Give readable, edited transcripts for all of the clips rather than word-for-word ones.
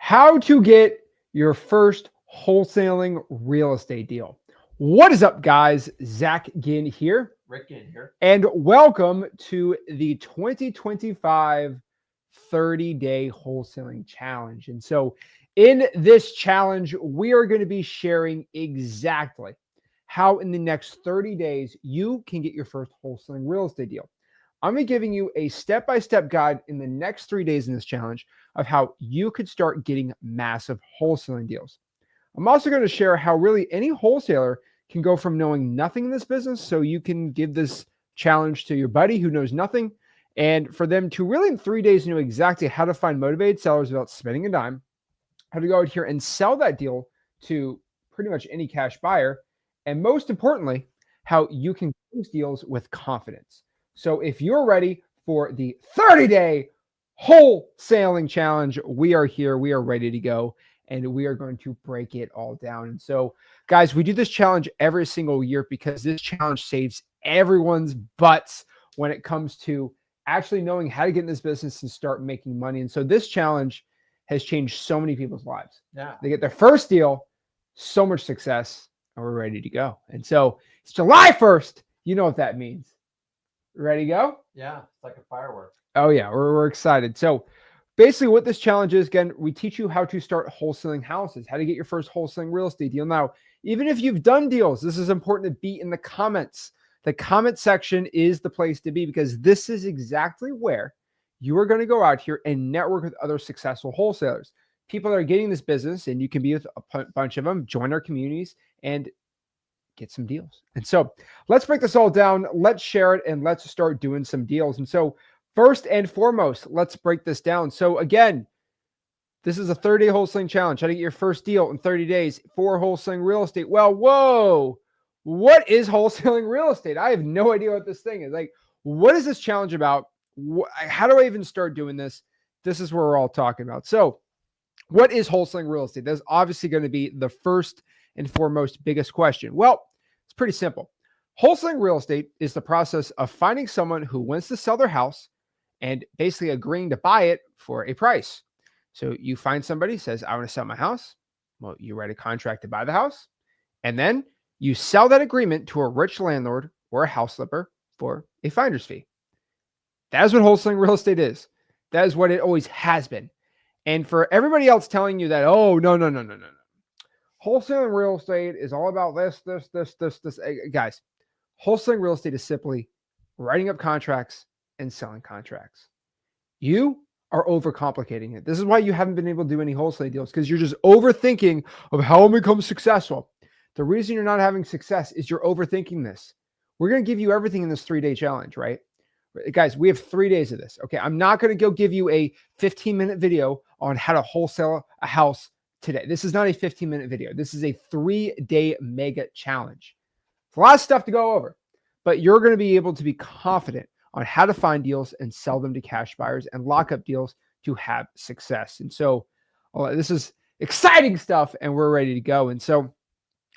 How to get your first wholesaling real estate deal. What is up, guys? Zach Ginn here. Rick Ginn here. And welcome to the 2025 30-day wholesaling challenge. And so in this challenge, we are going to be sharing exactly how in the next 30 days you can get your first wholesaling real estate deal. I'm going to be giving you a step-by-step guide in the next 3 days in this challenge of how you could start getting massive wholesaling deals. I'm also going to share how really any wholesaler can go from knowing nothing in this business, so you can give this challenge to your buddy who knows nothing, and for them to really in 3 days know exactly how to find motivated sellers without spending a dime, how to go out here and sell that deal to pretty much any cash buyer, and most importantly, how you can close deals with confidence. So if you're ready for the 30-day wholesaling challenge, we are here. We are ready to go, and we are going to break it all down. And so, guys, we do this challenge every single year because this challenge saves everyone's butts when it comes to actually knowing how to get in this business and start making money. And so this challenge has changed so many people's lives. Yeah. They get their first deal, so much success, and we're ready to go. And so it's July 1st. You know what that means. Ready to go? Yeah, it's like a firework. Oh, yeah, we're excited. So basically what this challenge is, again, we teach you how to start wholesaling houses, how to get your first wholesaling real estate deal. Now, even if you've done deals, this is important to be in the comments. The comment section is the place to be because this is exactly where you are going to go out here and network with other successful wholesalers. People that are getting this business, and you can be with a bunch of them, join our communities, and get some deals. And so let's break this all down. Let's share it and let's start doing some deals. And so first and foremost, let's break this down. So again, this is a 30-day wholesaling challenge. How to get your first deal in 30 days for wholesaling real estate. Well, whoa, what is wholesaling real estate? I have no idea what this thing is. Like, what is this challenge about? How do I even start doing this? This is where we're all talking about. So what is wholesaling real estate? That's obviously going to be the first and foremost biggest question. Well, it's pretty simple. Wholesaling real estate is the process of finding someone who wants to sell their house and basically agreeing to buy it for a price. So you find somebody says, I want to sell my house. Well, you write a contract to buy the house, and then you sell that agreement to a rich landlord or a house flipper for a finder's fee. That is what wholesaling real estate is. That is what it always has been. And for everybody else telling you that, oh, no. Wholesaling real estate is all about this. Guys, wholesaling real estate is simply writing up contracts and selling contracts. You are overcomplicating it. This is why you haven't been able to do any wholesaling deals, because you're just overthinking of how to become successful. The reason you're not having success is you're overthinking this. We're going to give you everything in this 3-day challenge, right? Guys, we have 3 days of this. Okay. I'm not going to go give you a 15-minute video on how to wholesale a house today. This is not a 15-minute video. This is a 3-day mega challenge. It's a lot of stuff to go over, but you're going to be able to be confident on how to find deals and sell them to cash buyers and lock up deals to have success. And so this is exciting stuff, and we're ready to go. And so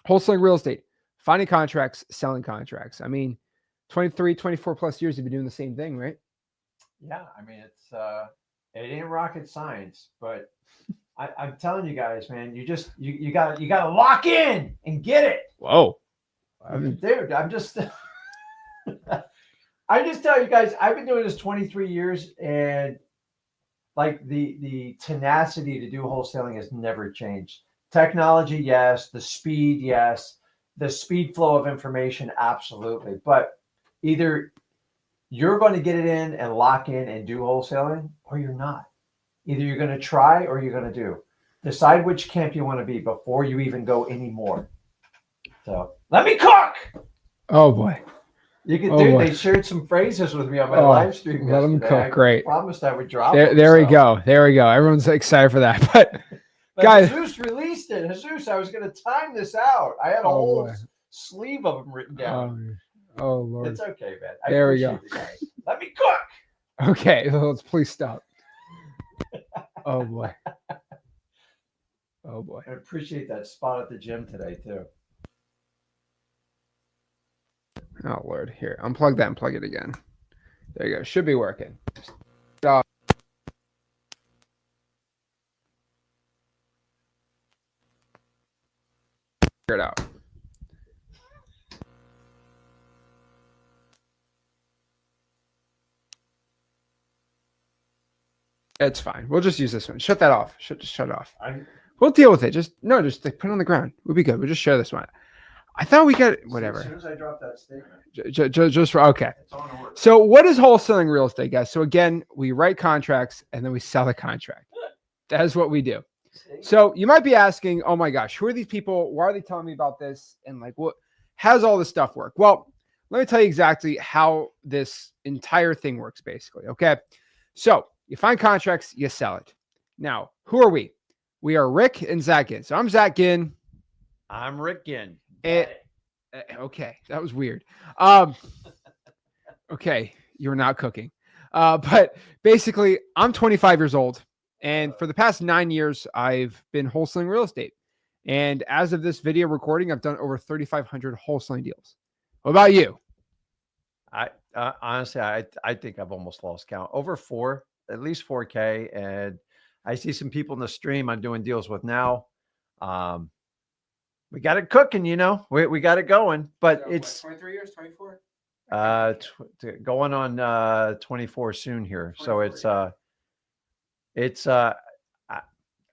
wholesaling real estate, finding contracts, selling contracts. I mean, 23, 24 plus years, you've been doing the same thing, right? Yeah, I mean, it ain't rocket science, but I'm telling you guys, man, you gotta lock in and get it. Whoa, dude, I'm just I just tell you guys, I've been doing this 23 years, and like the tenacity to do wholesaling has never changed. Technology, yes. The speed, yes. The speed flow of information, absolutely. But either you're going to get it in and lock in and do wholesaling, or you're not. Either you're going to try or you're going to do. Decide which camp you want to be before you even go any more. So let me cook. Oh boy. You can do. They shared some phrases with me on my live stream. Let them cook. Great. I promised I would drop them. There we go. There we go. Everyone's excited for that. But guys, Jesus released it. Jesus, I was going to time this out. I had a whole sleeve of them written down. Oh Lord. It's okay, man. There we go. Let me cook. Okay, let's please stop. Oh boy. Oh boy. I appreciate that spot at the gym today too. Oh Lord. Here, unplug that and plug it again. There you go. Should be working. it out. It's fine. We'll just use this one. Shut that off. Just shut it off. We'll deal with it. Just like put it on the ground. We'll be good. We'll just share this one. I thought we got whatever. As soon as I drop that statement, just okay. it's on the work. So what is wholesaling real estate, guys? So again, we write contracts and then we sell the contract. That is what we do. So you might be asking, oh my gosh, who are these people? Why are they telling me about this? And like, how does all this stuff work? Well, let me tell you exactly how this entire thing works, basically. Okay. So you find contracts, you sell it. Now, who are we? We are Rick and Zach Ginn. So I'm Zach Ginn. I'm Rick Ginn. Okay, that was weird. Okay, you're not cooking. But basically, I'm 25 years old. And for the past 9 years, I've been wholesaling real estate. And as of this video recording, I've done over 3,500 wholesaling deals. What about you? I honestly, I think I've almost lost count. Over at least 4K. And I see some people in the stream I'm doing deals with now. We got it cooking, we got it going, but so it's 23 years, 24, going on 24 soon here. So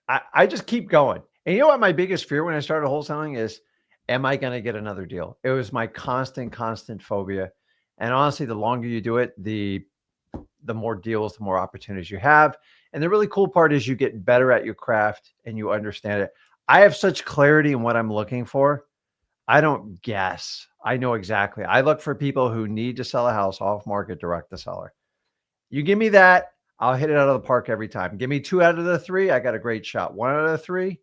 I just keep going. And you know what my biggest fear when I started wholesaling is, am I going to get another deal? It was my constant phobia. And honestly, the longer you do it, the more deals, the more opportunities you have. And the really cool part is you get better at your craft and you understand it. I have such clarity in what I'm looking for. I don't guess. I know exactly. I look for people who need to sell a house off market, direct to seller. You give me that, I'll hit it out of the park every time. Give me 2 out of the 3, I got a great shot. 1 out of the 3,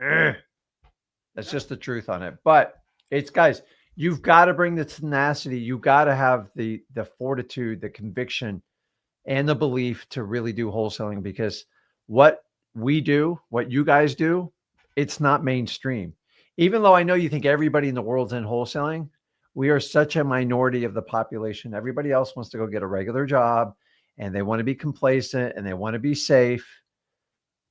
that's just the truth on it. But it's, guys, you've got to bring the tenacity. You've got to have the fortitude, the conviction, and the belief to really do wholesaling, because what we do, what you guys do, it's not mainstream. Even though I know you think everybody in the world's in wholesaling, we are such a minority of the population. Everybody else wants to go get a regular job and they want to be complacent and they want to be safe.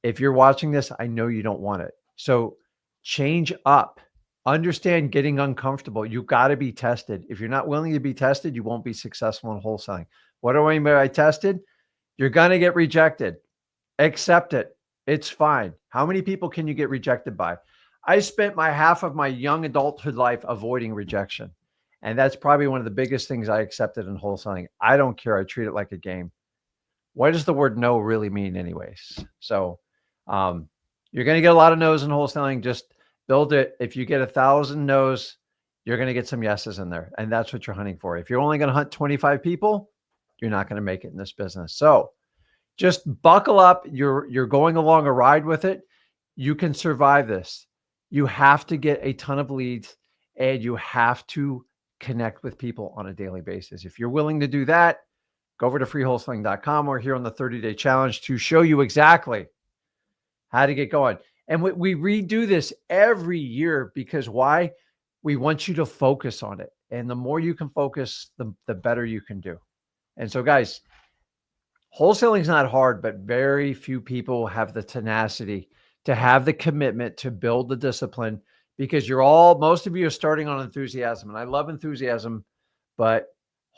If you're watching this, I know you don't want it. So change up. Understand getting uncomfortable. You got to be tested. If you're not willing to be tested, you won't be successful in wholesaling. What do I mean by tested? You're going to get rejected. Accept it. It's fine. How many people can you get rejected by? I spent half of my young adulthood life avoiding rejection. And that's probably one of the biggest things I accepted in wholesaling. I don't care. I treat it like a game. What does the word no really mean anyways? So you're going to get a lot of no's in wholesaling. Just build it. If you get 1,000 no's, you're going to get some yeses in there. And that's what you're hunting for. If you're only going to hunt 25 people, you're not going to make it in this business. So just buckle up. You're going along a ride with it. You can survive this. You have to get a ton of leads and you have to connect with people on a daily basis. If you're willing to do that, go over to freewholesaling.com or here on the 30-day challenge to show you exactly how to get going. And we redo this every year because why? We want you to focus on it. And the more you can focus, the better you can do. And so guys, wholesaling is not hard, but very few people have the tenacity to have the commitment to build the discipline, because most of you are starting on enthusiasm. And I love enthusiasm, but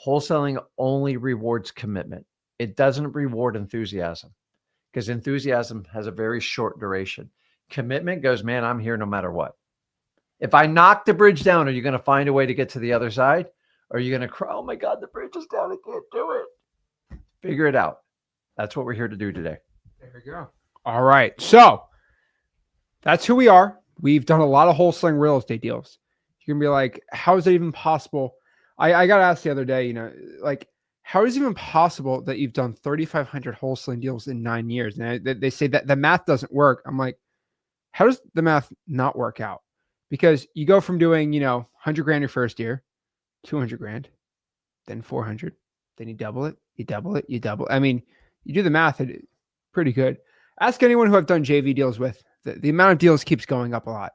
wholesaling only rewards commitment. It doesn't reward enthusiasm because enthusiasm has a very short duration. Commitment goes, man, I'm here no matter what. If I knock the bridge down, are you going to find a way to get to the other side? Or are you going to cry, oh my God, the bridge is down, I can't do it. Figure it out. That's what we're here to do today. There we go. All right. So that's who we are. We've done a lot of wholesaling real estate deals. You're going to be like, how is it even possible? I got asked the other day, like, how is it even possible that you've done 3,500 wholesaling deals in 9 years? And they say that the math doesn't work. I'm like, how does the math not work out? Because you go from doing, 100 grand your first year, 200 grand, then 400, then you double it, you double it, you double. I mean, you do the math, it's pretty good. Ask anyone who I've done JV deals with. The amount of deals keeps going up a lot.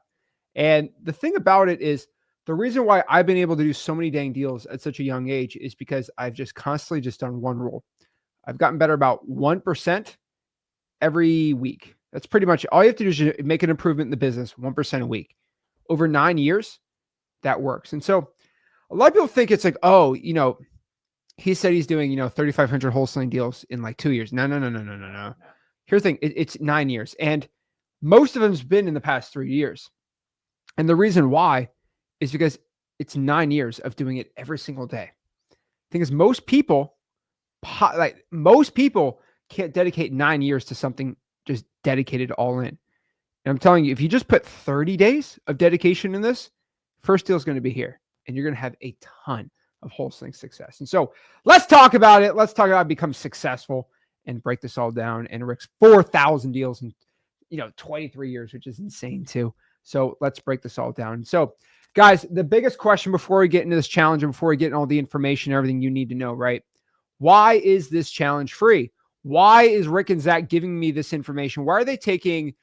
And the thing about it is, the reason why I've been able to do so many dang deals at such a young age is because I've just constantly just done one rule. I've gotten better about 1% every week. That's pretty much all you have to do is make an improvement in the business 1% a week. over 9 years, that works. And so a lot of people think it's like, oh, he said he's doing, 3,500 wholesaling deals in like 2 years. No, no, no, no, no, no, no. Here's the thing. It's 9 years. And most of them's been in the past 3 years. And the reason why is because it's 9 years of doing it every single day. The thing is, most people can't dedicate 9 years to something just dedicated all in. And I'm telling you, if you just put 30 days of dedication in this, first deal is going to be here, and you're going to have a ton of wholesaling success. And so let's talk about it. Let's talk about how to become successful and break this all down. And Rick's 4,000 deals in 23 years, which is insane too. So let's break this all down. So guys, the biggest question before we get into this challenge and before we get into all the information, everything you need to know, right? Why is this challenge free? Why is Rick and Zach giving me this information? Why are they taking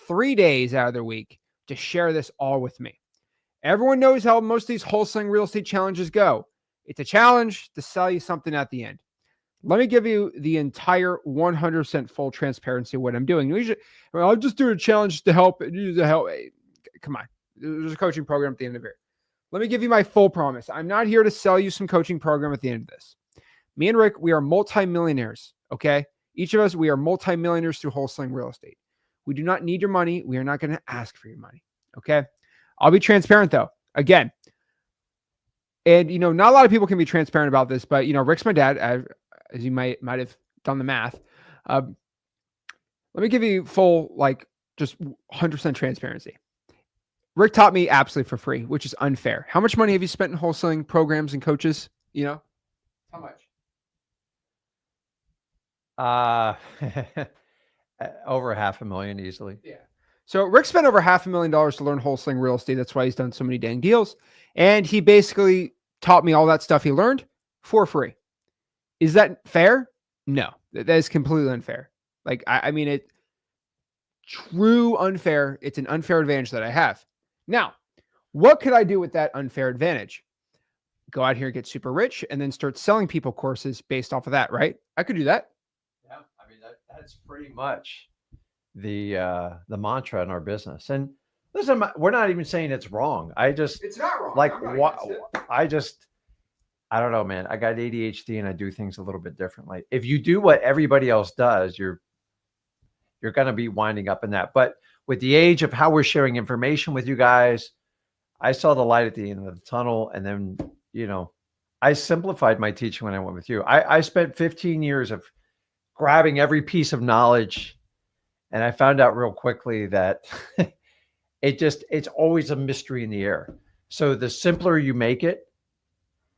3 days out of their week to share this all with me? Everyone knows how most of these wholesaling real estate challenges go. It's a challenge to sell you something at the end. Let me give you the entire 100% full transparency of what I'm doing. I'll just do a challenge to help. Come on. There's a coaching program at the end of it. Let me give you my full promise. I'm not here to sell you some coaching program at the end of this. Me and Rick, we are multimillionaires, okay? Each of us, we are multimillionaires through wholesaling real estate. We do not need your money. We are not going to ask for your money, okay? I'll be transparent, though. Again, and, not a lot of people can be transparent about this, but, Rick's my dad, as you might have done the math. Let me give you full, just 100% transparency. Rick taught me absolutely for free, which is unfair. How much money have you spent in wholesaling programs and coaches? How much? Over $500,000 easily. Yeah. So Rick spent over $500,000 to learn wholesaling real estate. That's why he's done so many dang deals. And he basically taught me all that stuff he learned for free. Is that fair? No, that is completely unfair. True unfair. It's an unfair advantage that I have. Now, what could I do with that unfair advantage? Go out here and get super rich and then start selling people courses based off of that, right? I could do that. Yeah, that's pretty much the mantra in our business. And listen, we're not even saying it's wrong. It's not wrong. I don't know, man. I got ADHD and I do things a little bit differently. If you do what everybody else does, you're going to be winding up in that. But with the age of how we're sharing information with you guys, I saw the light at the end of the tunnel. And then, I simplified my teaching when I went with you. I spent 15 years of grabbing every piece of knowledge. And I found out real quickly that it's always a mystery in the air. So the simpler you make it,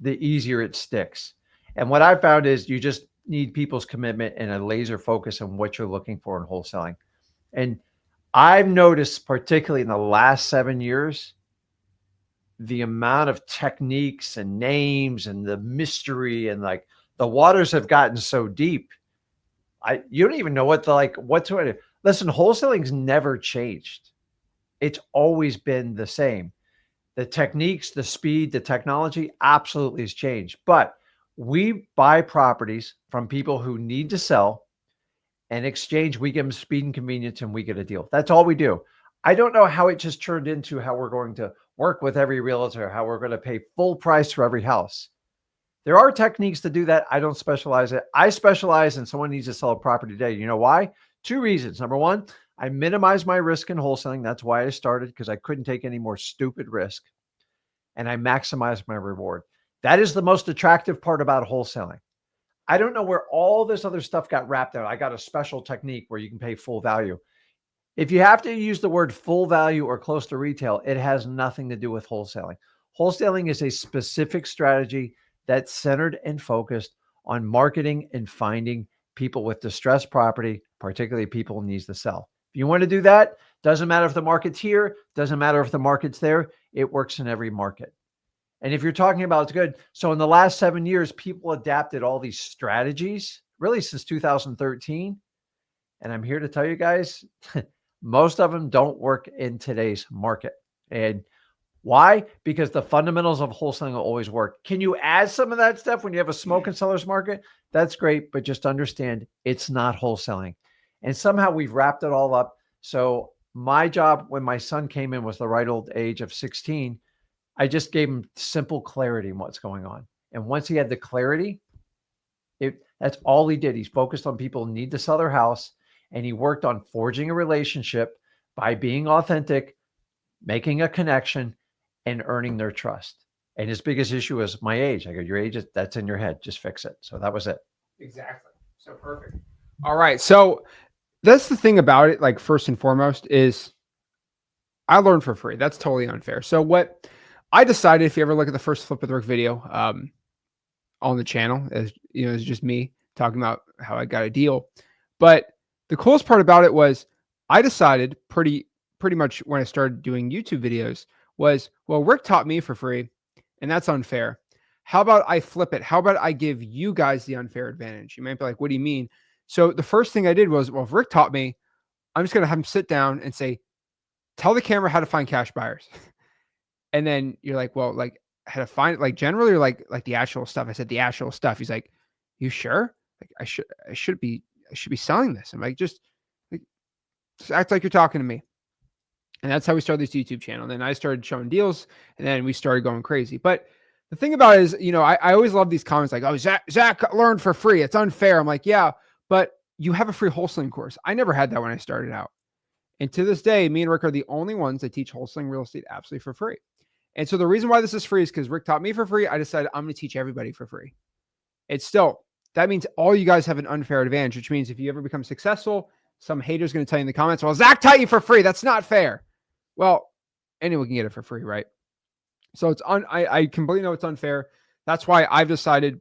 the easier it sticks. And what I found is you just need people's commitment and a laser focus on what you're looking for in wholesaling. And I've noticed, particularly in the last 7 years, the amount of techniques and names and the mystery and the waters have gotten so deep. You don't even know what to. Listen, wholesaling's never changed. It's always been the same. The techniques, the speed, the technology absolutely has changed. But we buy properties from people who need to sell. In exchange, we give them speed and convenience and we get a deal. That's all we do. I don't know how it just turned into how we're going to work with every realtor, how we're going to pay full price for every house. There are techniques to do that. I don't specialize it. I specialize in someone needs to sell a property today. You know why? 2 reasons. Number one, I minimize my risk in wholesaling. That's why I started, because I couldn't take any more stupid risk. And I maximize my reward. That is the most attractive part about wholesaling. I don't know where all this other stuff got wrapped out. I got a special technique where you can pay full value. If you have to use the word full value or close to retail, it has nothing to do with wholesaling. Wholesaling is a specific strategy that's centered and focused on marketing and finding people with distressed property, particularly people who need to sell. If you want to do that, doesn't matter if the market's here, doesn't matter if the market's there, it works in every market. And if you're talking about it's good, so in the last 7 years, people adapted all these strategies, really since 2013. And I'm here to tell you guys, most of them don't work in today's market. And why? Because the fundamentals of wholesaling will always work. Can you add some of that stuff when you have a smoke and seller's market? That's great, but just understand it's not wholesaling. And somehow we've wrapped it all up. So My job when my son came in was the right old age of 16. I just gave him simple clarity in what's going on. And once he had the clarity, that's all he did. He's focused on people who need to sell their house, and he worked on forging a relationship by being authentic, making a connection, and earning their trust. And his biggest issue was my age. I go, your age, that's in your head. Just fix it. So that was it. Exactly. So perfect. All right. So that's the thing about it. Like, first and foremost is I learned for free. That's totally unfair. So what I decided, if you ever look at the first Flip with Rick video on the channel, as you know, it's just me talking about how I got a deal. But the coolest part about it was I decided pretty much when I started doing YouTube videos was, well, Rick taught me for free, and that's unfair. How about I flip it? How about I give you guys the unfair advantage? You might be like, what do you mean? So the first thing I did was, well, if Rick taught me, I'm just going to have him sit down and say, tell the camera how to find cash buyers. And then you're like, well, like how to find it, like generally, or like the actual stuff. I said the actual stuff. He's like, you sure? Like I should be selling this. I'm like, just act like you're talking to me. And that's how we started this YouTube channel. And then I started showing deals, and then we started going crazy. But the thing about it is, you know, I always love these comments like, oh, Zach learned for free. It's unfair. I'm like, yeah, but you have a free wholesaling course. I never had that when I started out. And to this day, me and Rick are the only ones that teach wholesaling real estate absolutely for free. And so the reason why this is free is because Rick taught me for free. I decided I'm going to teach everybody for free. It's still, that means all you guys have an unfair advantage, which means if you ever become successful, some hater's going to tell you in the comments, well, Zach taught you for free. That's not fair. Well, anyone can get it for free, right? So it's I completely know it's unfair. That's why I've decided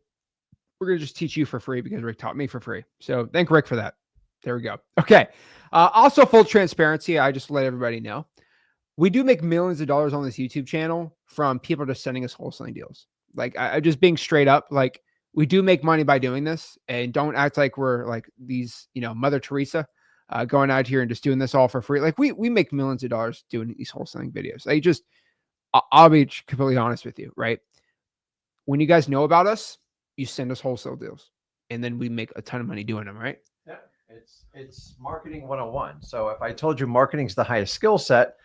we're going to just teach you for free because Rick taught me for free. So thank Rick for that. There we go. Okay. Also, full transparency, I just let everybody know. We do make millions of dollars on this YouTube channel from people just sending us wholesaling deals. Like, I just being straight up, like, we do make money by doing this, and don't act like we're like these, you know, Mother Teresa going out here and just doing this all for free. Like, we make millions of dollars doing these wholesaling videos. Like, just, I'll be completely honest with you, right? When you guys know about us, you send us wholesale deals, and then we make a ton of money doing them, right? Yeah, it's marketing 101. So if I told you marketing is the highest skill set,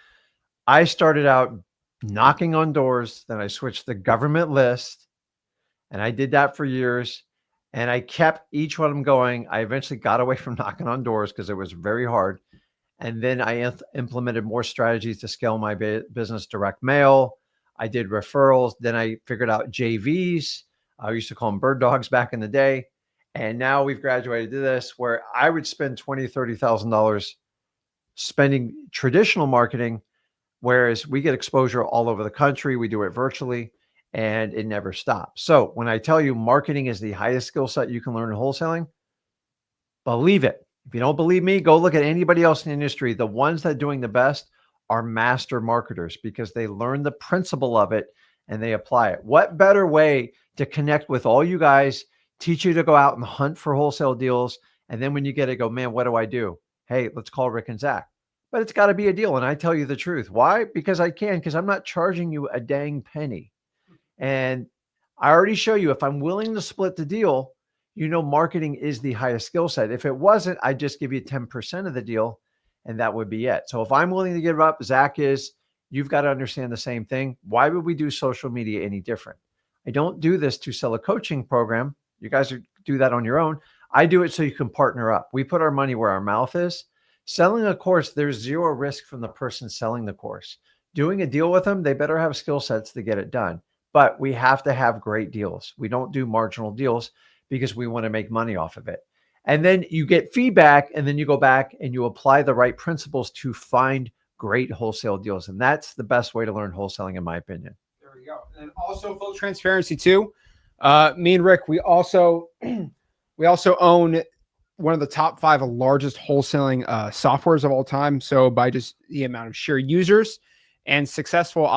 I started out knocking on doors, then I switched to the government list, and I did that for years, and I kept each one of them going. I eventually got away from knocking on doors because it was very hard. And then I implemented more strategies to scale my business, direct mail. I did referrals. Then I figured out JVs. I used to call them bird dogs back in the day. And now we've graduated to this where I would spend $20,000, $30,000 spending traditional marketing, whereas we get exposure all over the country. We do it virtually, and it never stops. So when I tell you marketing is the highest skill set you can learn in wholesaling, believe it. If you don't believe me, go look at anybody else in the industry. The ones that are doing the best are master marketers because they learn the principle of it and they apply it. What better way to connect with all you guys, teach you to go out and hunt for wholesale deals. And then when you get it, go, man, what do I do? Hey, let's call Rick and Zach. But it's got to be a deal. And I tell you the truth. Why? Because I can, because I'm not charging you a dang penny. And I already show you if I'm willing to split the deal, you know, marketing is the highest skill set. If it wasn't, I'd just give you 10% of the deal and that would be it. So if I'm willing to give up, Zach is, you've got to understand the same thing. Why would we do social media any different? I don't do this to sell a coaching program. You guys do that on your own. I do it so you can partner up. We put our money where our mouth is. Selling a course, there's zero risk from the person selling the course. Doing a deal with them, they better have skill sets to get it done. But we have to have great deals. We don't do marginal deals because we want to make money off of it. And then you get feedback, and then you go back and you apply the right principles to find great wholesale deals. And that's the best way to learn wholesaling, in my opinion. There we go. And also full transparency too. Me and Rick, we also own one of the top 5 largest wholesaling softwares of all time. So by just the amount of sheer users and successful,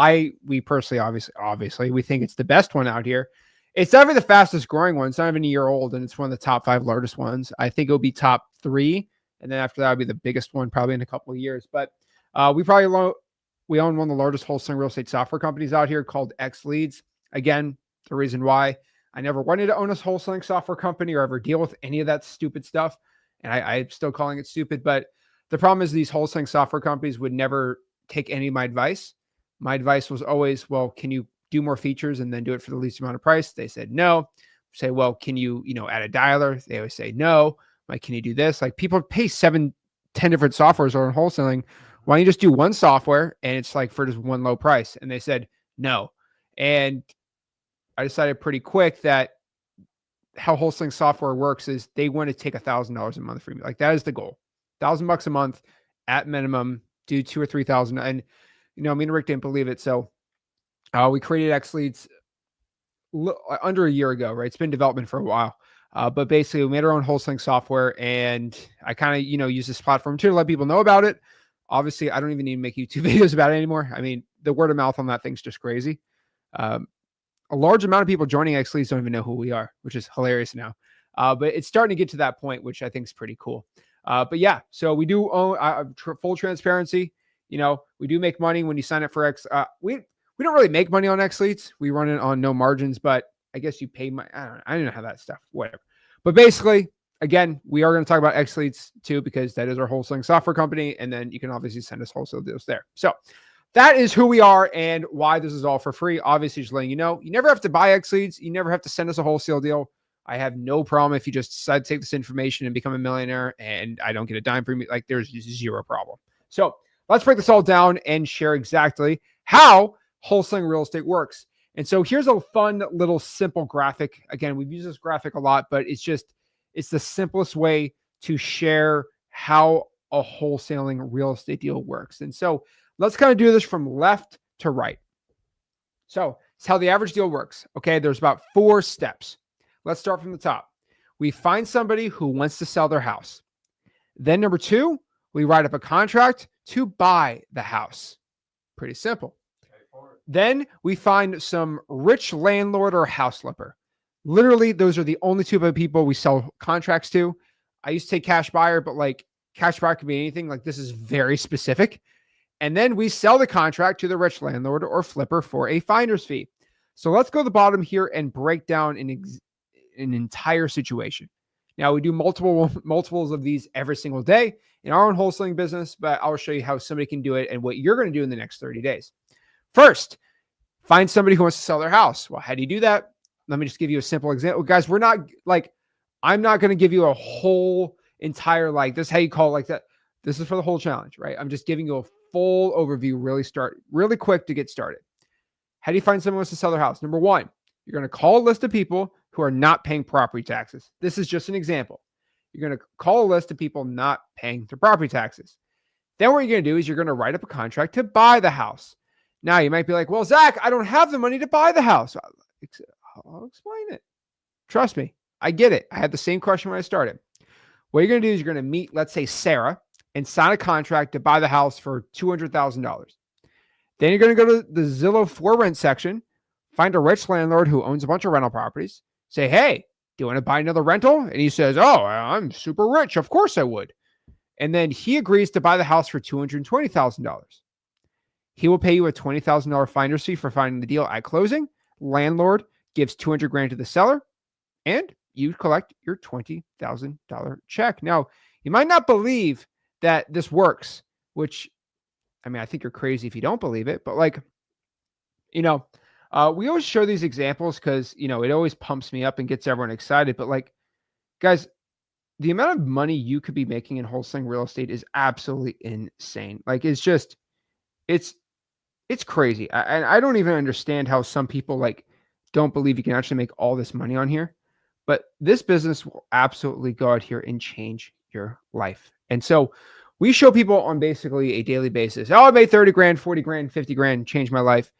we personally, obviously, we think it's the best one out here. It's definitely the fastest growing one. It's not even a year old, and it's one of the top 5 largest ones. I think it'll be top 3, and then after that, it'll be the biggest one probably in a couple of years. But we own one of the largest wholesaling real estate software companies out here called X Leads. Again, the reason why I never wanted to own a wholesaling software company or ever deal with any of that stupid stuff, and I'm still calling it stupid. But The problem is these wholesaling software companies would never take any of my advice. My advice was always, well, can you do more features and then do it for the least amount of price? They said no. Say, well, can you, add a dialer? They always say no. Like, can you do this? Like, people pay 7, 10 different softwares on wholesaling. Why don't you just do one software and it's like for just one low price? And they said no. And I decided pretty quick that how wholesaling software works is they want to take $1,000 a month from you. Like, that is the goal. $1,000 a month at minimum, do 2 or 3,000. And, me and Rick didn't believe it. So we created X Leads under a year ago, right? It's been development for a while. But basically we made our own wholesaling software, and I kind of, use this platform too to let people know about it. Obviously I don't even need to make YouTube videos about it anymore. I mean, the word of mouth on that thing's just crazy. A large amount of people joining X Leads don't even know who we are, which is hilarious now. But it's starting to get to that point, which I think is pretty cool. But yeah, so we do own full transparency. We do make money when you sign up for X. We don't really make money on X Leads. We run it on no margins, but I guess you pay I don't know how that stuff, whatever. But basically, again, we are going to talk about X Leads too, because that is our wholesaling software company. And then you can obviously send us wholesale deals there. So that is who we are and why this is all for free. Obviously, just letting you know, you never have to buy X Leads. You never have to send us a wholesale deal. I have no problem if you just decide to take this information and become a millionaire and I don't get a dime from you. Like, there's zero problem. So let's break this all down and share exactly how wholesaling real estate works. And so here's a fun little simple graphic. Again, we've used this graphic a lot, but it's the simplest way to share how a wholesaling real estate deal works. And so let's kind of do this from left to right. So it's how the average deal works. Okay, there's about 4 steps. Let's start from the top. We find somebody who wants to sell their house. Then number 2, we write up a contract to buy the house. Pretty simple. Then we find some rich landlord or house flipper. Literally, those are the only 2 people we sell contracts to. I used to say cash buyer, but like cash buyer could be anything. Like, this is very specific. And then we sell the contract to the rich landlord or flipper for a finder's fee. So let's go to the bottom here and break down an entire situation. Now, we do multiples of these every single day in our own wholesaling business, but I'll show you how somebody can do it and what you're going to do in the next 30 days. First, find somebody who wants to sell their house. Well, how do you do that? Let me just give you a simple example. Guys, I'm not going to give you a whole entire, this is how you call it like that. This is for the whole challenge, right? I'm just giving you a full overview, really quick to get started. How do you find someone who wants to sell their house? Number 1, you're going to call a list of people who are not paying property taxes. This is just an example. You're going to call a list of people not paying their property taxes. Then what you're going to do is you're going to write up a contract to buy the house. Now, you might be like, well, Zach, I don't have the money to buy the house. I'll explain it. Trust me, I get it. I had the same question when I started. What you're going to do is you're going to meet, let's say, Sarah, and sign a contract to buy the house for $200,000. Then you're going to go to the Zillow for rent section, find a rich landlord who owns a bunch of rental properties, say, hey, do you want to buy another rental? And he says, oh, I'm super rich. Of course I would. And then he agrees to buy the house for $220,000. He will pay you a $20,000 finder's fee for finding the deal at closing. Landlord gives $200,000 to the seller, and you collect your $20,000 check. Now, you might not believe that this works, which, I mean, I think you're crazy if you don't believe it, but we always show these examples because, it always pumps me up and gets everyone excited. But guys, the amount of money you could be making in wholesaling real estate is absolutely insane. It's crazy. I don't even understand how some people don't believe you can actually make all this money on here, but this business will absolutely go out here and change your life. And so we show people on basically a daily basis. Oh, I made 30 grand, 40 grand, 50 grand, changed my life.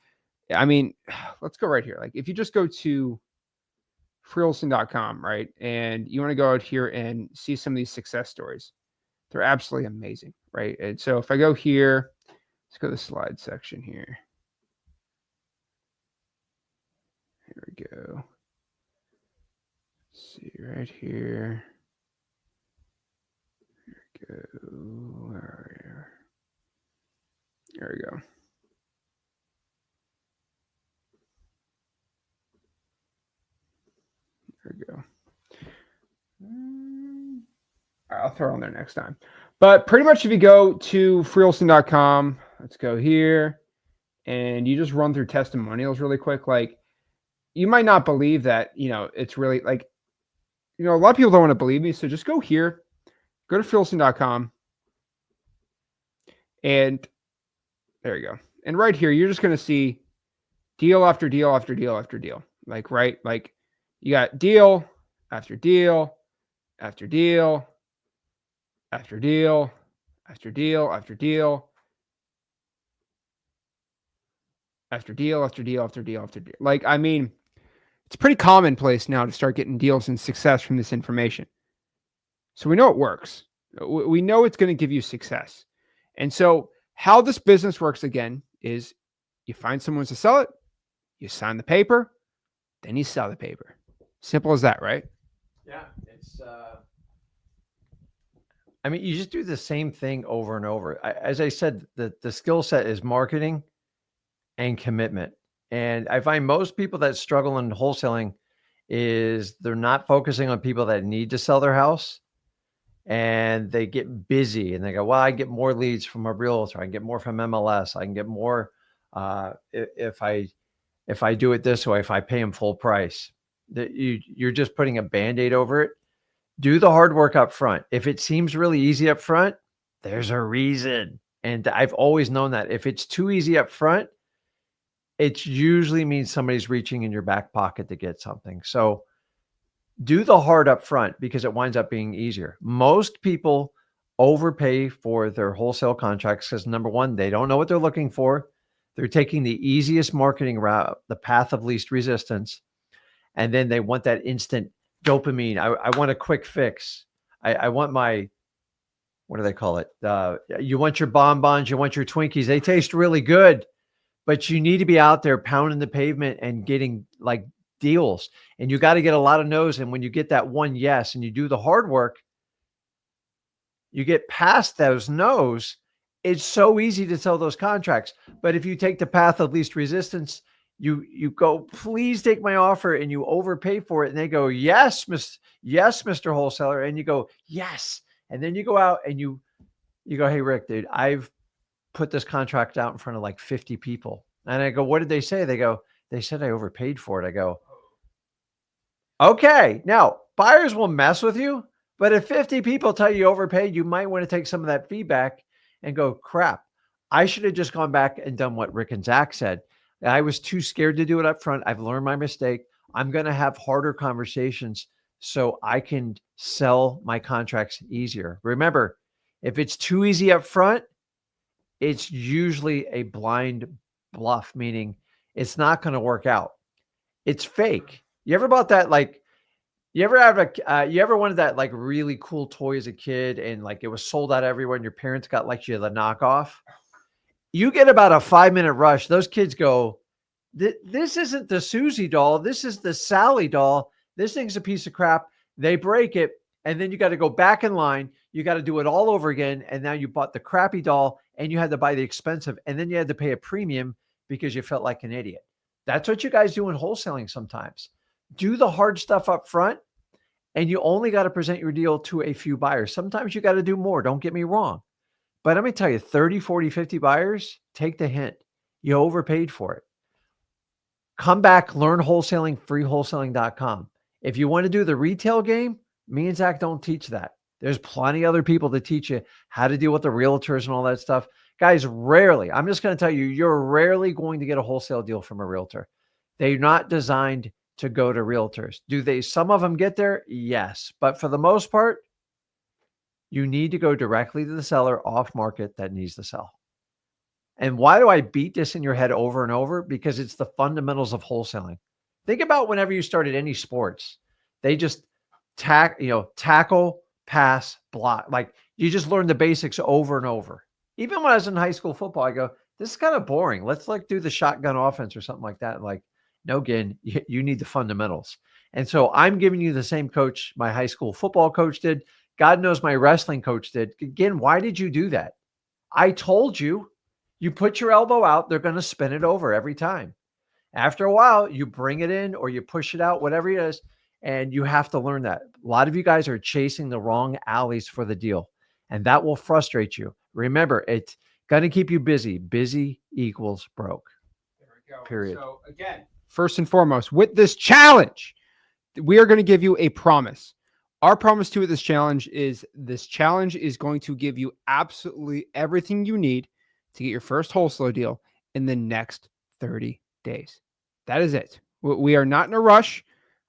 I mean, let's go right here. If you just go to freewholesaling.com, right? And you want to go out here and see some of these success stories. They're absolutely amazing, right? And so if I go here, let's go to the slide section here. Here we go. Let's see right here. Here we go. Where are you? There we go. There we go. All right, I'll throw it on there next time. But pretty much if you go to freewholesaling.com, let's go here, and you just run through testimonials really quick. Like, you might not believe that, it's really like, a lot of people don't want to believe me. So just go here, go to freewholesaling.com, and there you go. And right here, you're just going to see deal after deal after deal after deal. Like, right? Like, you got deal after deal after deal after deal after deal after deal after deal after deal after deal after deal. Like, I mean, it's pretty commonplace now to start getting deals and success from this information. So we know it works. We know it's going to give you success. And so how this business works again is you find someone to sell it, you sign the paper, then you sell the paper. Simple as that, right? Yeah, it's. I mean, you just do the same thing over and over. As I said, the skill set is marketing and commitment. And I find most people that struggle in wholesaling is they're not focusing on people that need to sell their house, and they get busy and they go, well, I get more leads from a realtor. I can get more from MLS. I can get more if I do it this way, if I pay them full price. You're just putting a Band-Aid over it. Do the hard work up front. If it seems really easy up front, there's a reason. And I've always known that if it's too easy up front, it usually means somebody's reaching in your back pocket to get something. So do the hard up front because it winds up being easier. Most people overpay for their wholesale contracts because, number one, they don't know what they're looking for. They're taking the easiest marketing route, the path of least resistance. And then they want that instant dopamine. I want a quick fix. I want my, what do they call it? You want your bonbons, you want your Twinkies. They taste really good, but you need to be out there pounding the pavement and getting like deals. And you got to get a lot of no's. And when you get that one yes, and you do the hard work, you get past those no's. It's so easy to sell those contracts. But if you take the path of least resistance, you go, please take my offer, and you overpay for it. And they go, yes, Mr. Wholesaler. And you go, yes. And then you go out and you go, hey, Rick, dude, I've put this contract out in front of like 50 people. And I go, what did they say? They go, they said I overpaid for it. I go, okay. Now, buyers will mess with you, but if 50 people tell you overpaid, you might want to take some of that feedback and go, crap, I should have just gone back and done what Rick and Zach said. I was too scared to do it up front. I've learned my mistake. I'm going to have harder conversations so I can sell my contracts easier. Remember, if it's too easy up front, it's usually a blind bluff, meaning it's not going to work out. It's fake. You ever bought that? Like, you ever have you ever wanted that like really cool toy as a kid, and like it was sold out everywhere, and your parents got like you the knockoff? You get about a 5-minute rush. Those kids go, this isn't the Susie doll. This is the Sally doll. This thing's a piece of crap. They break it. And then you got to go back in line. You got to do it all over again. And now you bought the crappy doll and you had to buy the expensive. And then you had to pay a premium because you felt like an idiot. That's what you guys do in wholesaling sometimes. Do the hard stuff up front, and you only got to present your deal to a few buyers. Sometimes you got to do more. Don't get me wrong. But let me tell you, 30, 40, 50 buyers, take the hint. You overpaid for it. Come back, learn wholesaling, freewholesaling.com. If you want to do the retail game, me and Zach don't teach that. There's plenty of other people to teach you how to deal with the realtors and all that stuff. Guys, rarely, I'm just going to tell you, you're rarely going to get a wholesale deal from a realtor. They're not designed to go to realtors. Do they? Some of them get there? Yes. But for the most part, you need to go directly to the seller off market that needs to sell. And why do I beat this in your head over and over? Because it's the fundamentals of wholesaling. Think about whenever you started any sports, they just tackle, pass, block. Like you just learn the basics over and over. Even when I was in high school football, I go, this is kind of boring. Let's like do the shotgun offense or something like that. Like, no, Ginn, you need the fundamentals. And so I'm giving you the same coach my high school football coach did. God knows my wrestling coach did. Again, why did you do that? I told you, you put your elbow out, they're going to spin it over every time. After a while, you bring it in or you push it out, whatever it is. And you have to learn that. A lot of you guys are chasing the wrong alleys for the deal, and that will frustrate you. Remember, it's going to keep you busy. Busy equals broke. There we go. Period. So again, first and foremost, with this challenge, we are going to give you a promise. Our promise to this challenge is going to give you absolutely everything you need to get your first wholesale deal in the next 30 days. That is it. We are not in a rush.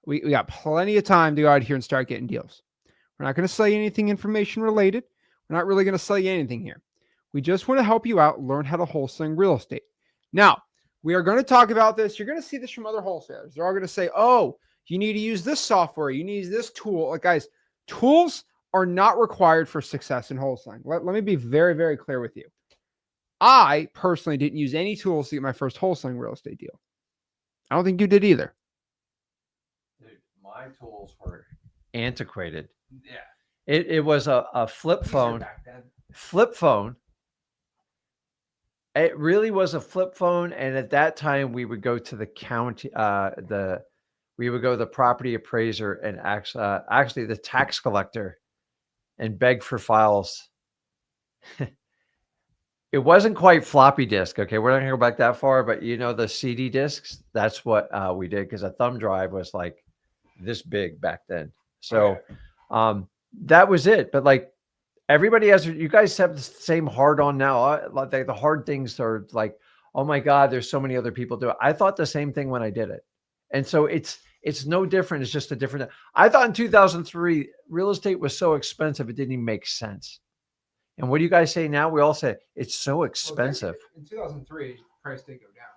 We got plenty of time to go out here and start getting deals. We're not going to sell you anything information related. We're not really going to sell you anything here. We just want to help you out, learn how to wholesale real estate. Now, we are going to talk about this. You're going to see this from other wholesalers. They're all going to say, oh, you need to use this software. You need to use this tool. Like, guys, tools are not required for success in wholesaling. Let me be very, very clear with you. I personally didn't use any tools to get my first wholesaling real estate deal. I don't think you did either. Dude, my tools were antiquated. Yeah. It was a flip phone. Flip phone. It really was a flip phone. And at that time, we would go to the county, we would go to the property appraiser and actually the tax collector and beg for files. It wasn't quite floppy disk. Okay. We're not going to go back that far, but you know, the CD discs, that's what we did. Cause a thumb drive was like this big back then. So, that was it. But like everybody has, you guys have the same hard on now. Like the hard things are like, oh my God, there's so many other people do it. I thought the same thing when I did it. And so it's no different. It's just a different. I thought in 2003, real estate was so expensive. It didn't even make sense. And what do you guys say now? We all say it's so expensive. In 2003, price did go down.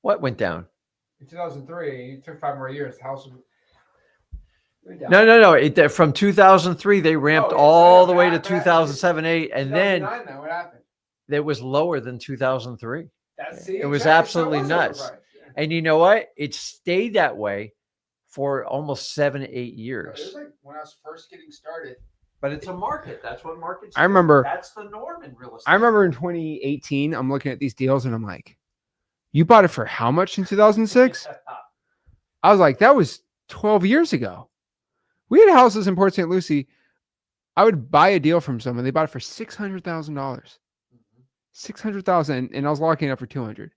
What went down? In 2003, it took 5 more years. The house was No. From 2003, they ramped all the way to 2007, 8, and then what happened? It was lower than 2003. It was exactly. absolutely nuts. Yeah. And you know what? It stayed that way for almost 7, 8 years. It was like when I was first getting started. But it's a market. That's what markets do. I remember. That's the norm in real estate. I remember in 2018, I'm looking at these deals and I'm like, you bought it for how much in 2006? I was like, that was 12 years ago. We had houses in Port St. Lucie. I would buy a deal from someone. They bought it for $600,000. $600,000, and I was locking it up for $200,000.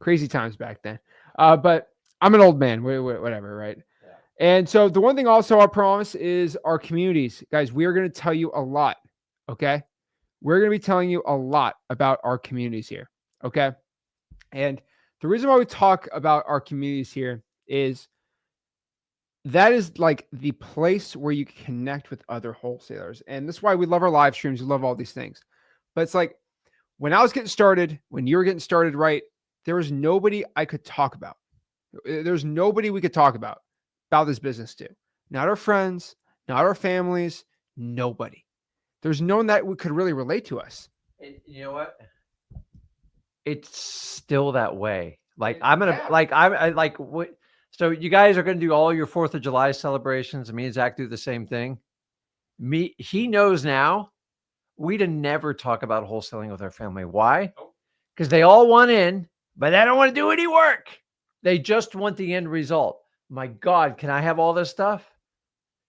Crazy times back then. But I'm an old man, whatever, right? Yeah. And so the one thing also I promise is our communities. Guys, we are going to tell you a lot, okay? We're going to be telling you a lot about our communities here, okay? And the reason why we talk about our communities here is that is like the place where you connect with other wholesalers. And that's why we love our live streams. We love all these things. But it's like when I was getting started, when you were getting started, right, there was nobody I could talk about. There's nobody we could talk about this business to. Not our friends, not our families, nobody. There's no one that could really relate to us. And you know what? It's still that way. Like I'm going to, so you guys are going to do all your 4th of July celebrations. And me and Zach do the same thing. He knows now we'd never talk about wholesaling with our family. Why? Because they all want in, but they don't want to do any work. They just want the end result. My God, can I have all this stuff?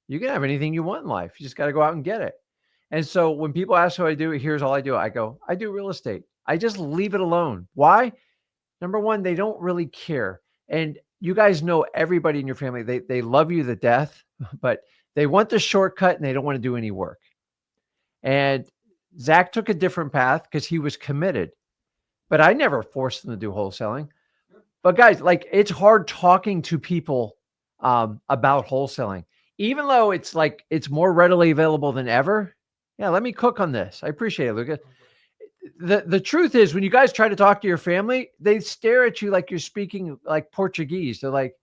You can have anything you want in life. You just got to go out and get it. And so when people ask what I do, here's all I do. I go, I do real estate. I just leave it alone. Why? Number one, they don't really care. And you guys know everybody in your family. They love you to death, but they want the shortcut and they don't want to do any work. And Zach took a different path because he was committed, but I never forced him to do wholesaling. But guys, like it's hard talking to people about wholesaling, even though it's like it's more readily available than ever. Yeah, let me cook on this. I appreciate it, Lucas. The truth is, when you guys try to talk to your family, they stare at you like you're speaking like Portuguese. They're like,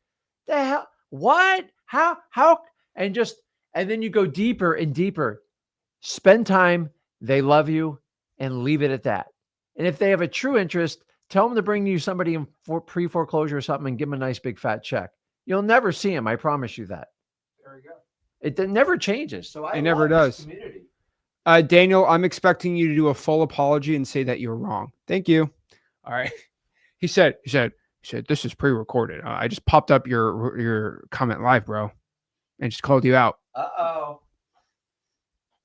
"The hell? What? How? And then you go deeper and deeper. Spend time. They love you, and leave it at that. And if they have a true interest, tell them to bring you somebody in pre-foreclosure or something and give them a nice big fat check. You'll never see them. I promise you that. There we go. It never changes. So it never does. Community. Daniel, I'm expecting you to do a full apology and say that you're wrong. Thank you. All right. He said, He said, "This is pre-recorded. I just popped up your comment live, bro, and just called you out." Uh-oh.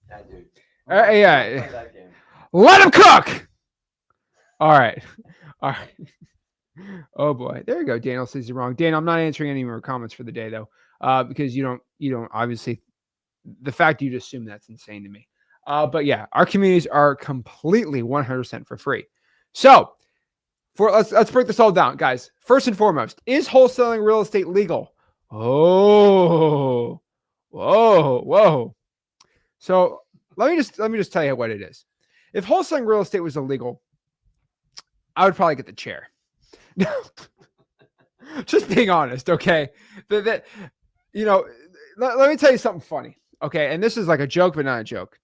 Yeah, dude. Yeah. Play that game. Let him cook. All right. All right. Oh boy. There you go. Daniel says you're wrong. Dan, I'm not answering any more comments for the day though. Because you don't obviously, the fact you just assume that's insane to me. But yeah, our communities are completely 100% for free. So let's break this all down, guys. First and foremost, is wholesaling real estate legal? Oh, whoa. So let me just tell you what it is. If wholesaling real estate was illegal, I would probably get the chair. Just being honest, okay? Let me tell you something funny, okay? And this is like a joke, but not a joke.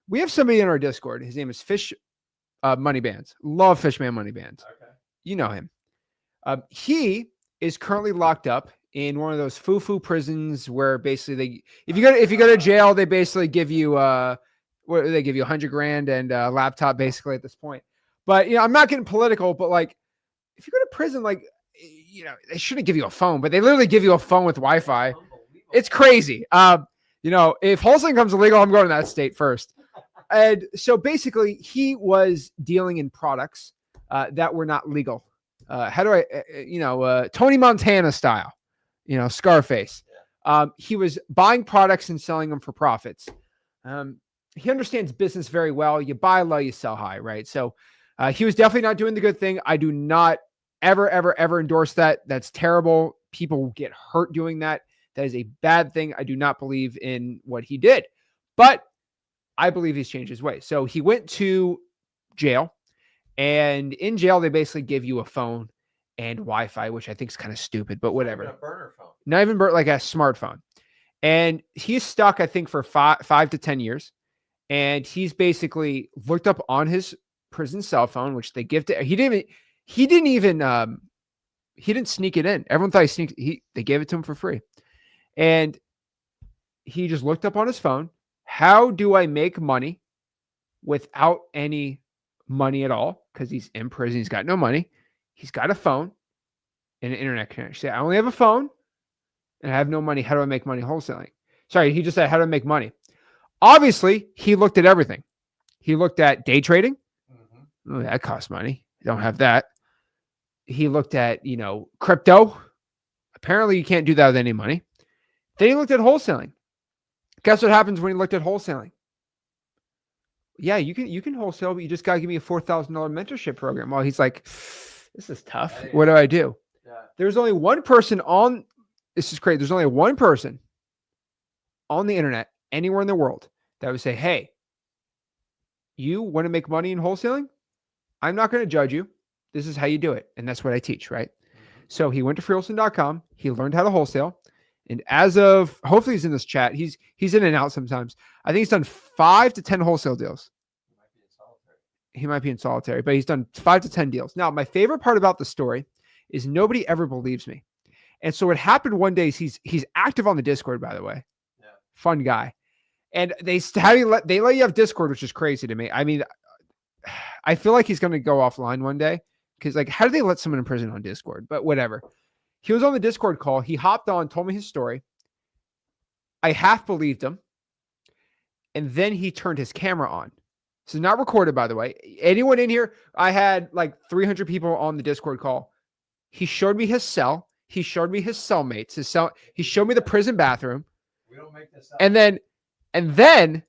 We have somebody in our Discord. His name is Fish Money Bands. Love Fishman Money Bands. Okay. You know him. He is currently locked up in one of those foo-foo prisons where basically if you go to jail, they basically give you they give you $100,000 and a laptop basically at this point. But I'm not getting political, but like if you go to prison, like they shouldn't give you a phone, but they literally give you a phone with Wi-Fi. It's crazy. If wholesaling comes illegal, I'm going to that state first. And so basically he was dealing in products that were not legal. How do I, Tony Montana style, Scarface. He was buying products and selling them for profits. He understands business very well. You buy low, you sell high, right? So he was definitely not doing the good thing. I do not ever endorse that. That's terrible. People get hurt doing that. That is a bad thing. I do not believe in what he did, but I believe he's changed his ways. So he went to jail, and in jail, they basically give you a phone and Wi-Fi, which I think is kind of stupid, but whatever. Not even a burner phone. Not even like a smartphone. And he's stuck, I think, for 5 to 10 years. And he's basically looked up on his prison cell phone, which they give to. He didn't sneak it in. Everyone thought they gave it to him for free. And he just looked up on his phone. How do I make money without any money at all? Because he's in prison. He's got no money. He's got a phone and an internet connection. He said, I only have a phone and I have no money. How do I make money wholesaling? Sorry, he just said, how do I make money? Obviously, he looked at everything. He looked at day trading. Mm-hmm. Oh, that costs money. You don't have that. He looked at, crypto. Apparently, you can't do that with any money. Then he looked at wholesaling. Guess what happens when he looked at wholesaling? Yeah, you can wholesale, but you just got to give me a $4,000 mentorship program. Well, he's like, this is tough. What do I do? Yeah. There's only one person this is crazy. There's only one person on the internet, anywhere in the world, that would say, hey, you want to make money in wholesaling? I'm not going to judge you. This is how you do it. And that's what I teach, right? Mm-hmm. So he went to freewholesaling.com. He learned how to wholesale. And as of, hopefully he's in this chat. He's in and out sometimes. I think he's done 5 to 10 wholesale deals. He might be in solitary, but he's done 5 to 10 deals. Now, my favorite part about the story is nobody ever believes me. And so what happened one day is he's active on the Discord, by the way. Yeah. Fun guy. And they let you have Discord, which is crazy to me. I mean, I feel like he's going to go offline one day because, like, how do they let someone in prison on Discord? But whatever. He was on the Discord call. He hopped on, told me his story. I half believed him. And then he turned his camera on. This is not recorded, by the way. Anyone in here? I had like 300 people on the Discord call. He showed me his cell. He showed me his cellmates. He showed me the prison bathroom. We don't make this up. And then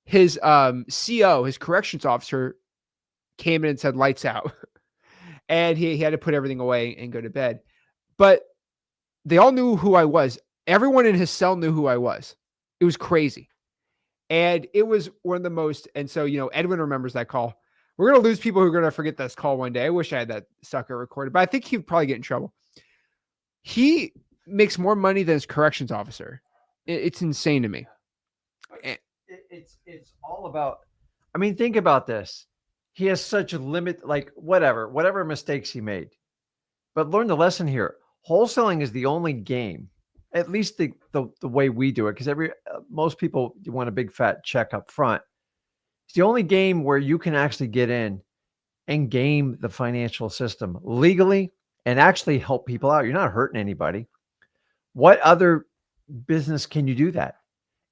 his CO, his corrections officer, came in and said, lights out. And he had to put everything away and go to bed. But they all knew who I was. Everyone in his cell knew who I was. It was crazy. And it was one of the most, and so, Edwin remembers that call. We're going to lose people who are going to forget this call one day. I wish I had that sucker recorded, but I think he'd probably get in trouble. He makes more money than his corrections officer. It's insane to me. It's all about, I mean, think about this. He has such a limit, like whatever mistakes he made. But learn the lesson here. Wholesaling is the only game, at least the way we do it, because most people want a big fat check up front. It's the only game where you can actually get in and game the financial system legally and actually help people out. You're not hurting anybody. What other business can you do that?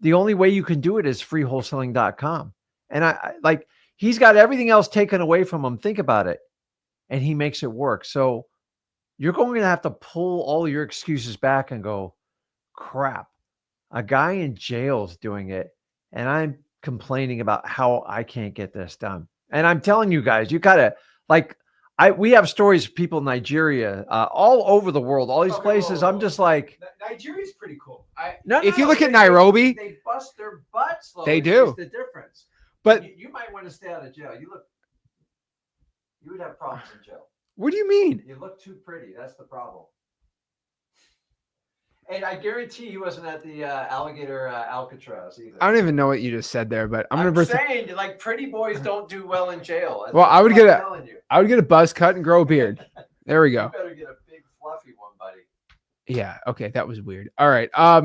The only way you can do it is freewholesaling.com. And like, he's got everything else taken away from him. Think about it. And he makes it work. So you're going to have to pull all your excuses back and go, crap, a guy in jail's doing it. And I'm complaining about how I can't get this done. And I'm telling you guys, you got to, like, we have stories of people in Nigeria, all over the world, all these places. I'm just like, Nigeria's pretty cool. if you look at Nairobi, they bust their butts. Though, they do. The difference. But you might want to stay out of jail. You would have problems in jail. What do you mean? You look too pretty. That's the problem. And I guarantee he wasn't at the alligator Alcatraz either. I don't even know what you just said there, but I'm saying, like, pretty boys don't do well in jail. That's well, I would get a buzz cut and grow a beard. There we go. You better get a big fluffy one, buddy. Yeah. Okay, that was weird. All right. I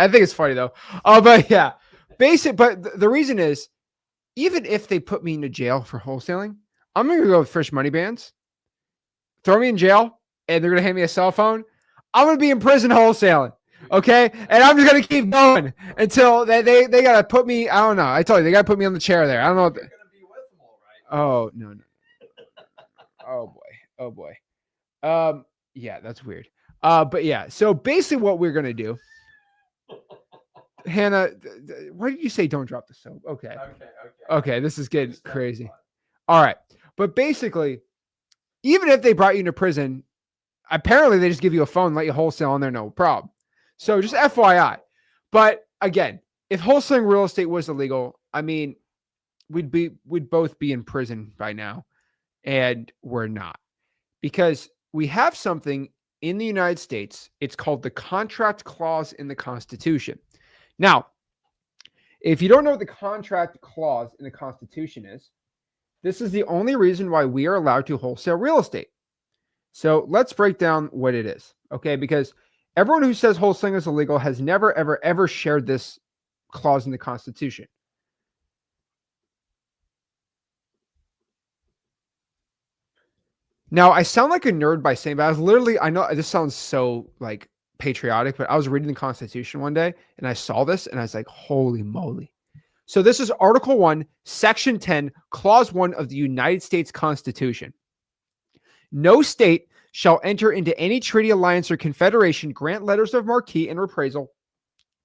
think it's funny though. But yeah, But the reason is, even if they put me into jail for wholesaling, I'm gonna go with fresh money bands. Throw me in jail, and they're gonna hand me a cell phone. I'm going to be in prison wholesaling, okay? And I'm just going to keep going until they got to put me, I don't know. I told you, they got to put me on the chair there. I don't know. You're going to be with them all right. Oh, no. Oh, boy. Yeah, that's weird. But yeah, so basically what we're going to do, Hannah, why did you say don't drop the soap? Okay, this is getting crazy. All right. But basically, even if they brought you into prison, apparently they just give you a phone, let you wholesale on there, no problem. So just FYI. But again, if wholesaling real estate was illegal, I mean, we'd both be in prison by now, and we're not, because we have something in the United States. It's called the contract clause in the Constitution. Now, if you don't know what the contract clause in the Constitution is, this is the only reason why we are allowed to wholesale real estate. So let's break down what it is, okay? Because everyone who says wholesaling is illegal has never, ever, ever shared this clause in the Constitution. Now, I sound like a nerd by saying, but I know this sounds so like patriotic, but I was reading the Constitution one day and I saw this and I was like, holy moly. So this is Article 1, Section 10, Clause 1 of the United States Constitution. No state shall enter into any treaty, alliance, or confederation, grant letters of marque and reprisal,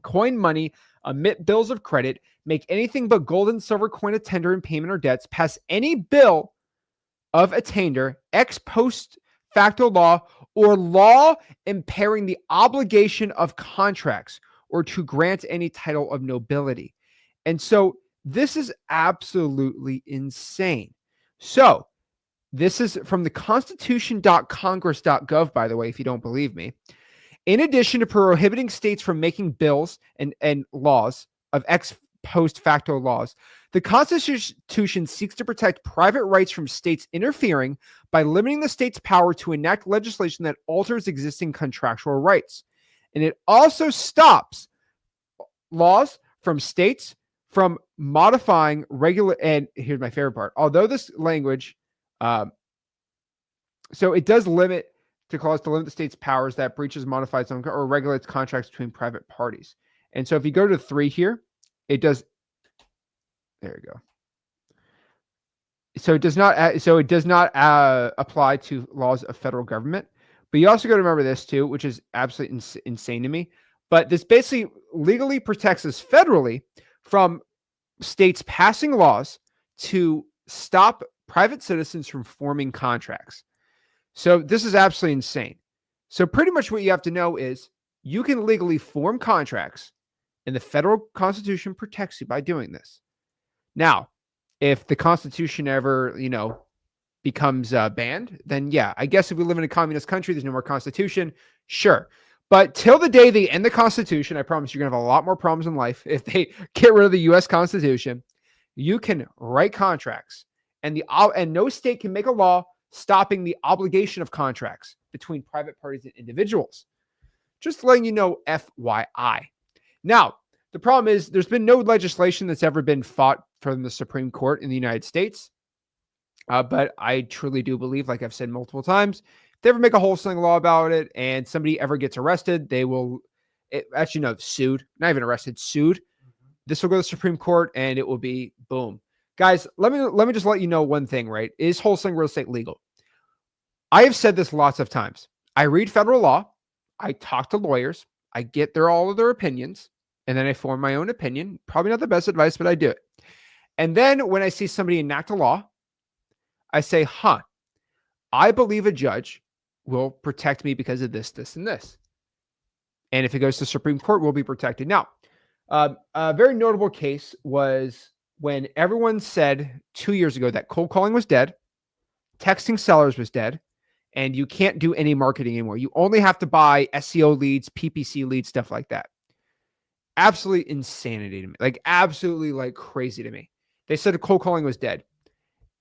coin money, emit bills of credit, make anything but gold and silver coin of tender in payment or debts, pass any bill of attainder, ex post facto law, or law impairing the obligation of contracts, or to grant any title of nobility. And so this is absolutely insane. So this is from the constitution.congress.gov, by the way, if you don't believe me. In addition to prohibiting states from making bills and laws of ex post facto laws, the Constitution seeks to protect private rights from states interfering by limiting the state's power to enact legislation that alters existing contractual rights. And it also stops laws from states from modifying and here's my favorite part, although this language, so it does limit to limit the state's powers that breaches, modifies, or regulates contracts between private parties. And so if you go to 3 here, it does. There you go. So it does not. Apply to laws of federal government. But you also got to remember this too, which is absolutely insane to me. But this basically legally protects us federally from states passing laws to stop private citizens from forming contracts. So this is absolutely insane. So pretty much what you have to know is you can legally form contracts, and the federal Constitution protects you by doing this. Now, if the Constitution ever, becomes banned, then yeah, I guess if we live in a communist country, there's no more Constitution. Sure. But till the day they end the Constitution, I promise you're going to have a lot more problems in life if they get rid of the U.S. Constitution. You can write contracts, and no state can make a law stopping the obligation of contracts between private parties and individuals. Just letting you know, FYI. Now, the problem is there's been no legislation that's ever been fought from the Supreme Court in the United States. But I truly do believe, like I've said multiple times, they ever make a wholesaling law about it and somebody ever gets arrested, they will actually no, sued, not even arrested, sued. This will go to the Supreme Court and it will be boom. Guys, let me just let you know one thing, right? Is wholesaling real estate legal? I have said this lots of times. I read federal law, I talk to lawyers, I get all of their opinions, and then I form my own opinion. Probably not the best advice, but I do it. And then when I see somebody enact a law, I say, I believe a judge will protect me because of this, this, and this. And if it goes to Supreme Court, we'll be protected. Now, a very notable case was when everyone said 2 years ago that cold calling was dead, texting sellers was dead, and you can't do any marketing anymore. You only have to buy SEO leads, PPC leads, stuff like that. Absolutely insanity to me. Like absolutely like crazy to me. They said cold calling was dead.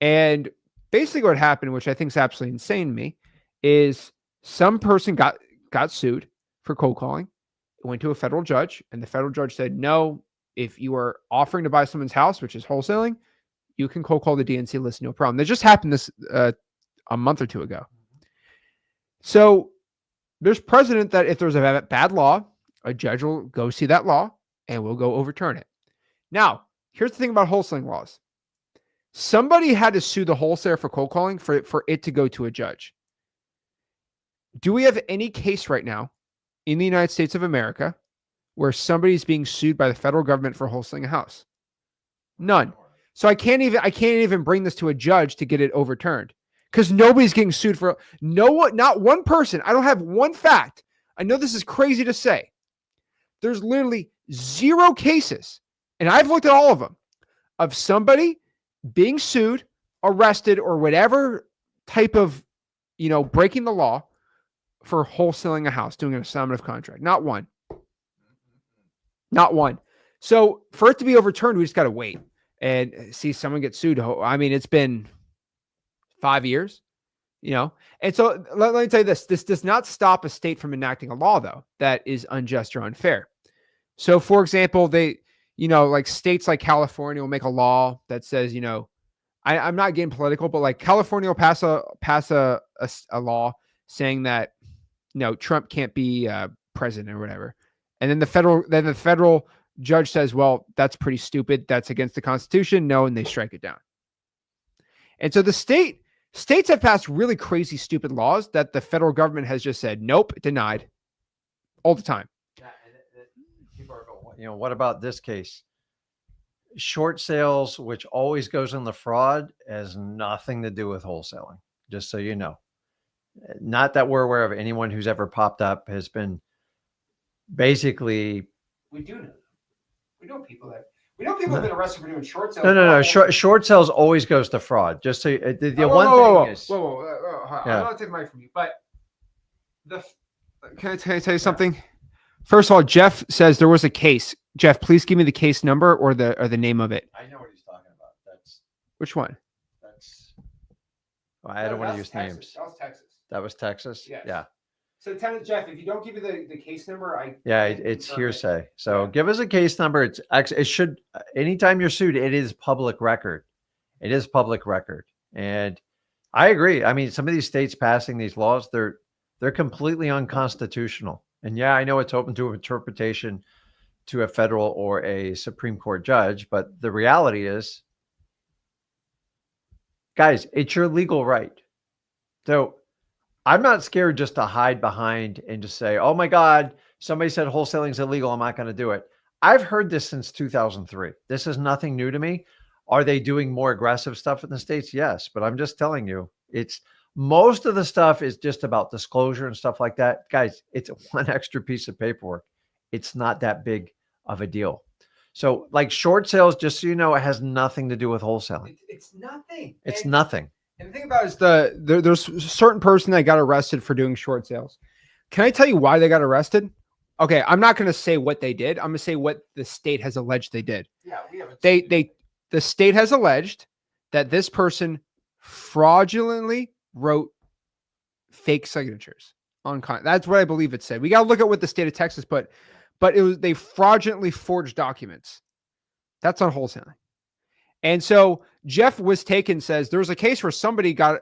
And basically what happened, which I think is absolutely insane to me, is some person got sued for cold calling. It went to a federal judge, and the federal judge said, no, if you are offering to buy someone's house, which is wholesaling, you can cold call the DNC list, no problem. That just happened this a month or two ago. So there's precedent that if there's a bad law, a judge will go see that law and will go overturn it. Now, here's the thing about wholesaling laws. Somebody had to sue the wholesaler for cold calling for it to go to a judge. Do we have any case right now in the United States of America where somebody's being sued by the federal government for wholesaling a house? None. So I can't even bring this to a judge to get it overturned because nobody's getting sued for not one person. I don't have one fact. I know this is crazy to say. There's literally 0 cases, and I've looked at all of them, of somebody being sued, arrested, or whatever type of, breaking the law for wholesaling a house, doing an assignment of contract. Not one. Not one. So for it to be overturned, we just got to wait and see someone get sued. I mean, it's been 5 years, And so let me tell you this. This does not stop a state from enacting a law, though, that is unjust or unfair. So, for example, they, like states like California will make a law that says, I'm not getting political, but like California will pass a law saying that, Trump can't be president or whatever. And then the federal judge says, well, that's pretty stupid. That's against the Constitution. No, and they strike it down. And so the states have passed really crazy, stupid laws that the federal government has just said, nope, denied all the time. Yeah, and people are going, what about this case? Short sales, which always goes in the fraud, has nothing to do with wholesaling, just so you know. Not that we're aware of anyone who's ever popped up has been basically. We do know. We know people have been arrested for doing short sales. No. Short sales always goes to fraud. Just so one thing is. Whoa. I'm not taking mic from you, but can I tell you something? First of all, Jeff says there was a case. Jeff, please give me the case number or the name of it. I know what he's talking about. Which one? I don't want to use Texas. names. That was Texas. That was Texas? Yes. Yeah. So Jeff, if you don't give me the case number, it's hearsay. So give us a case number. It should, anytime you're sued, it is public record. It is public record. And I agree. I mean, some of these states passing these laws, they're completely unconstitutional. And yeah, I know it's open to interpretation to a federal or a Supreme Court judge, but the reality is, guys, it's your legal right. So I'm not scared just to hide behind and just say, oh my God, somebody said wholesaling is illegal. I'm not going to do it. I've heard this since 2003. This is nothing new to me. Are they doing more aggressive stuff in the States? Yes. But I'm just telling you, most of the stuff is just about disclosure and stuff like that. Guys, it's one extra piece of paperwork. It's not that big of a deal. So like short sales, just so you know, it has nothing to do with wholesaling. It's nothing. It's nothing. And the thing about it is there's a certain person that got arrested for doing short sales. Can I tell you why they got arrested? Okay, I'm not going to say what they did. I'm going to say what the state has alleged they did. Yeah, we haven't. The state has alleged that this person fraudulently wrote fake signatures on that's what I believe it said. We got to look at what the state of Texas put, but they fraudulently forged documents. That's on wholesaling. And so Jeff Was Taken says there was a case where somebody got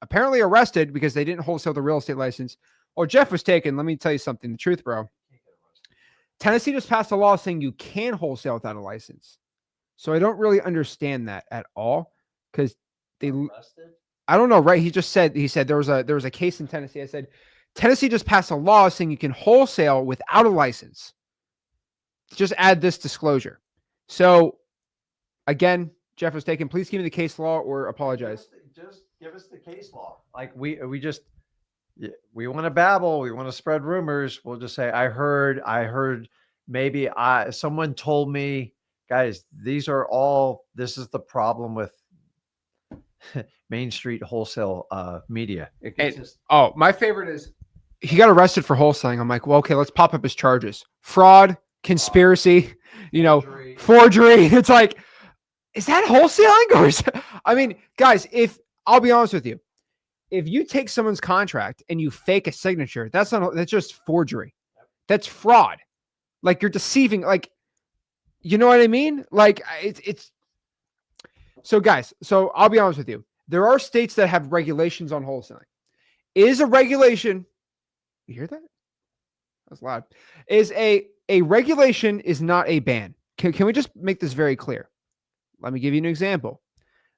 apparently arrested because they didn't wholesale the real estate license. Oh, Jeff Was Taken. Let me tell you something. The truth, bro. Tennessee just passed a law saying you can wholesale without a license. So I don't really understand that at all because they Arrested? I don't know, right? He said there was a case in Tennessee. I said Tennessee just passed a law saying you can wholesale without a license. Just add this disclosure. So again, Jeff Was Taken. Please give me the case law or apologize. Just give us the case law. Like we want to babble, we want to spread rumors. We'll just say, I heard, maybe someone told me, guys, this is the problem with Main Street wholesale media. My favorite is he got arrested for wholesaling. I'm like, well, okay, let's pop up his charges. Fraud, conspiracy, forgery. It's like, is that wholesaling? Or I mean, guys, I'll be honest with you, if you take someone's contract and you fake a signature, that's just forgery. That's fraud. Like you're deceiving, like, you know what I mean? Like it's so guys, so I'll be honest with you. There are states that have regulations on wholesaling. Is a regulation, you hear that? That's loud. Is a regulation is not a ban. Can we just make this very clear? Let me give you an example.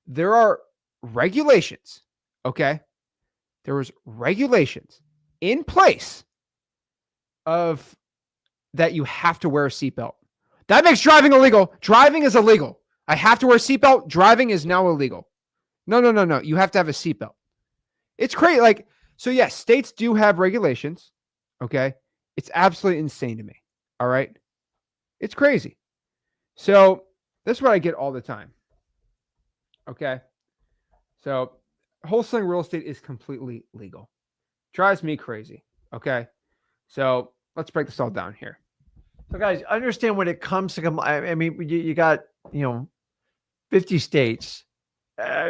There are regulations, okay? There was regulations in place of that you have to wear a seatbelt. That makes driving illegal. Driving is illegal. I have to wear a seatbelt. Driving is now illegal. No. You have to have a seatbelt. It's crazy. Like, so yes, states do have regulations. Okay. It's absolutely insane to me. All right. It's crazy. So this is what I get all the time. Okay. So wholesaling real estate is completely legal. Drives me crazy. Okay. So let's break this all down here. So guys, understand when it comes to, I mean, you got, 50 states,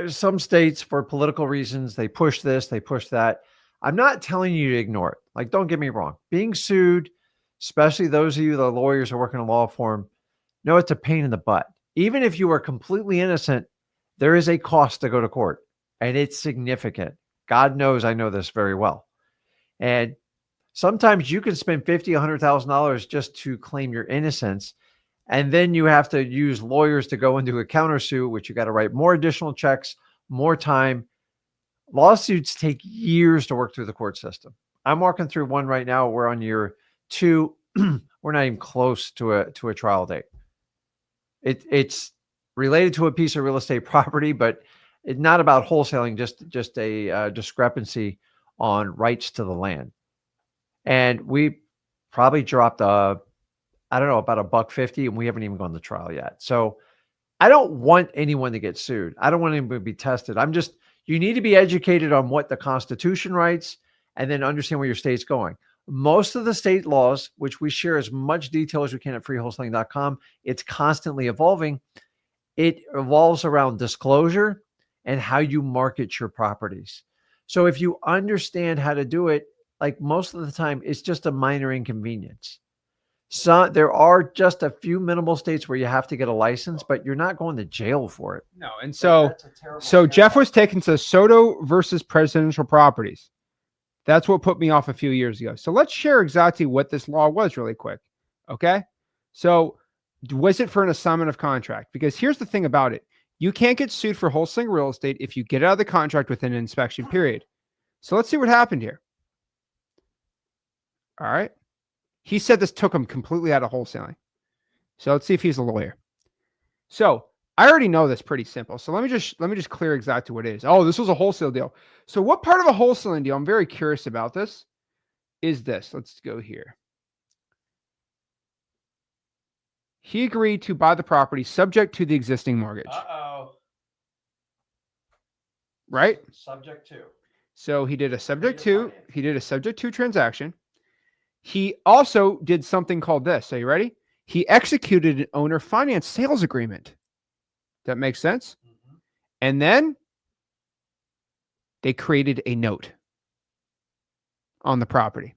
some states for political reasons, they push this, they push that. I'm not telling you to ignore it. Like, don't get me wrong. Being sued, especially those of you, the lawyers who work in a law firm, know it's a pain in the butt. Even if you are completely innocent, there is a cost to go to court, and it's significant. God knows I know this very well. And sometimes you can spend $50,000, $100,000 just to claim your innocence. And then you have to use lawyers to go into a countersuit, which you got to write more additional checks, more time. Lawsuits take years to work through the court system. I'm walking through one right now. We're on year 2. We're not even close to a trial date. It's related to a piece of real estate property, but it's not about wholesaling, just a discrepancy on rights to the land. And we probably dropped about $150, and we haven't even gone to trial yet. So I don't want anyone to get sued. I don't want anyone to be tested. You need to be educated on what the Constitution writes and then understand where your state's going. Most of the state laws, which we share as much detail as we can at freewholesaling.com, it's constantly evolving. It evolves around disclosure and how you market your properties. So if you understand how to do it, like most of the time, it's just a minor inconvenience. So there are just a few minimal states where you have to get a license, but you're not going to jail for it. No. And so Jeff Was Taken to Soto versus Presidential Properties. That's what put me off a few years ago. So let's share exactly what this law was really quick. Okay. So was it for an assignment of contract? Because here's the thing about it. You can't get sued for wholesaling real estate if you get out of the contract within an inspection period. So let's see what happened here. All right. He said this took him completely out of wholesaling. So let's see if he's a lawyer. So I already know this pretty simple. So let me just clear exactly what it is. Oh, this was a wholesale deal. So what part of a wholesaling deal, I'm very curious about this, is this. Let's go here. He agreed to buy the property subject to the existing mortgage. Right? Subject to. So he did a subject to transaction. He also did something called this. Are you ready? He executed an owner finance sales agreement. That makes sense? Mm-hmm. And then they created a note on the property.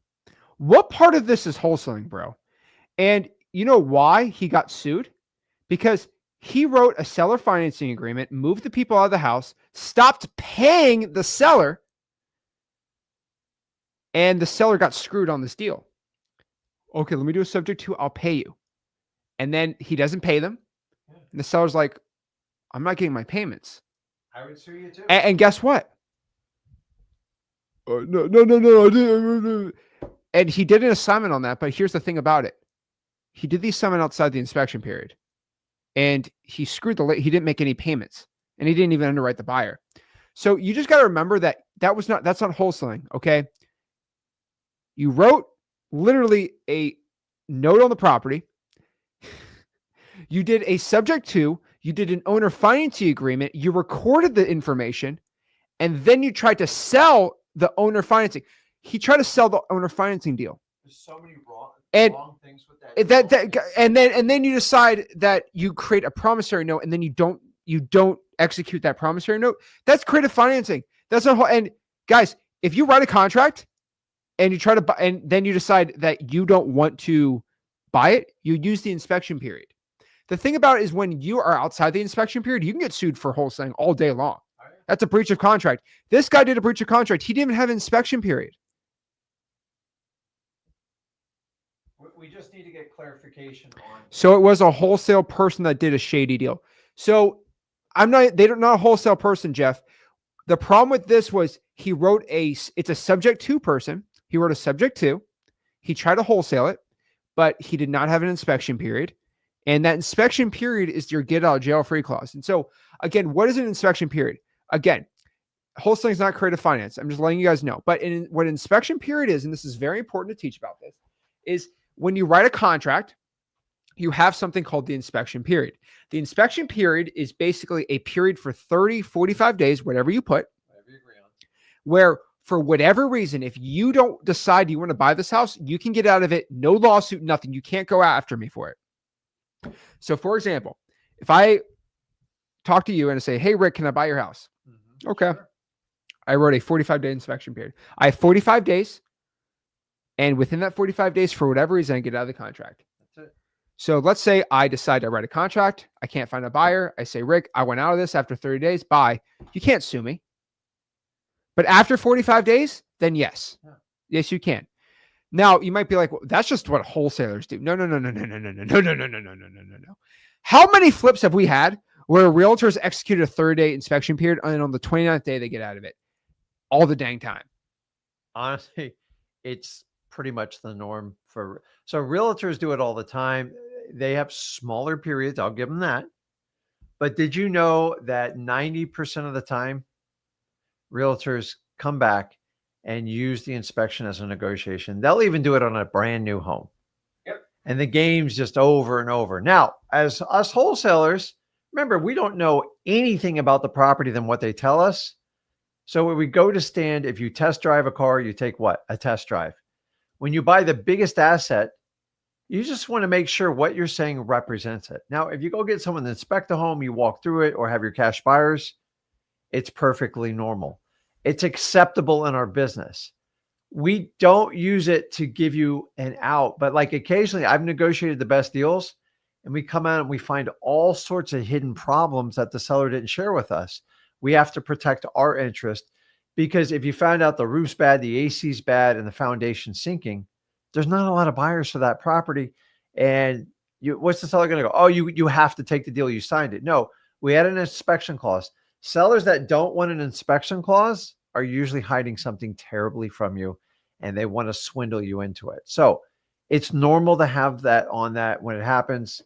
What part of this is wholesaling, bro? And you know why he got sued? Because He wrote a seller financing agreement, moved the people out of the house, stopped paying the seller, and the seller got screwed on this deal. Okay, let me do a subject to, I'll pay you. And then he doesn't pay them. And the seller's like, I'm not getting my payments. I would sue you too. And guess what? No, I didn't. And he did an assignment on that, but here's the thing about it. He did the assignment outside the inspection period. And he screwed he didn't make any payments. And he didn't even underwrite the buyer. So you just got to remember that that's not wholesaling, okay? You wrote literally a note on the property. You did a subject to, you did an owner financing agreement, you recorded the information, and then you tried to sell the owner financing. He tried to sell the owner financing deal. There's so many wrong things with that. And then you decide that you create a promissory note, and then you don't execute that promissory note. That's creative financing. That's not. And guys, if you write a contract and you try to buy, and then you decide that you don't want to buy it, you use the inspection period. The thing about it is when you are outside the inspection period, you can get sued for wholesaling all day long. That's a breach of contract. This guy did a breach of contract. He didn't even have an inspection period. We just need to get clarification on. So it was a wholesale person that did a shady deal. So they're not a wholesale person, Jeff. The problem with this was he wrote it's a subject to person. He wrote a subject to. He tried to wholesale it, but he did not have an inspection period. And that inspection period is your get out of jail free clause. And so again, what is an inspection period? Again, wholesaling is not creative finance. I'm just letting you guys know. But what an inspection period is, and this is very important to teach about this, is when you write a contract, you have something called the inspection period. The inspection period is basically a period for 30, 45 days, whatever you put, where for whatever reason, if you don't decide you want to buy this house, you can get out of it. No lawsuit, nothing. You can't go after me for it. So for example, if I talk to you and I say, hey, Rick, can I buy your house? Mm-hmm. Okay. Sure. I wrote a 45-day inspection period. I have 45 days. And within that 45 days, for whatever reason, I get out of the contract. That's it. So let's say I decide to write a contract. I can't find a buyer. I say, Rick, I went out of this after 30 days. Bye. You can't sue me. But after 45 days, then yes. Yeah. Yes, you can. Now, you might be like, well, that's just what wholesalers do. No. How many flips have we had where realtors executed a 30-day inspection period and on the 29th day they get out of it? All the dang time. Honestly, it's pretty much the norm so realtors do it all the time. They have smaller periods. I'll give them that. But did you know that 90% of the time, realtors come back and use the inspection as a negotiation? They'll even do it on a brand new home. Yep. And the game's just over and over. Now, as us wholesalers, remember, we don't know anything about the property than what they tell us. So when we go to stand, if you test drive a car, you take what? A test drive. When you buy the biggest asset, you just want to make sure what you're saying represents it. Now, if you go get someone to inspect the home, you walk through it or have your cash buyers, it's perfectly normal. It's acceptable in our business. We don't use it to give you an out, but like occasionally I've negotiated the best deals and we come out and we find all sorts of hidden problems that the seller didn't share with us. We have to protect our interest because if you find out the roof's bad, the AC's bad, and the foundation's sinking, there's not a lot of buyers for that property. And what's the seller going to go? Oh, you have to take the deal. You signed it. No, we had an inspection clause. Sellers that don't want an inspection clause are usually hiding something terribly from you and they want to swindle you into it. So it's normal to have that on that when it happens.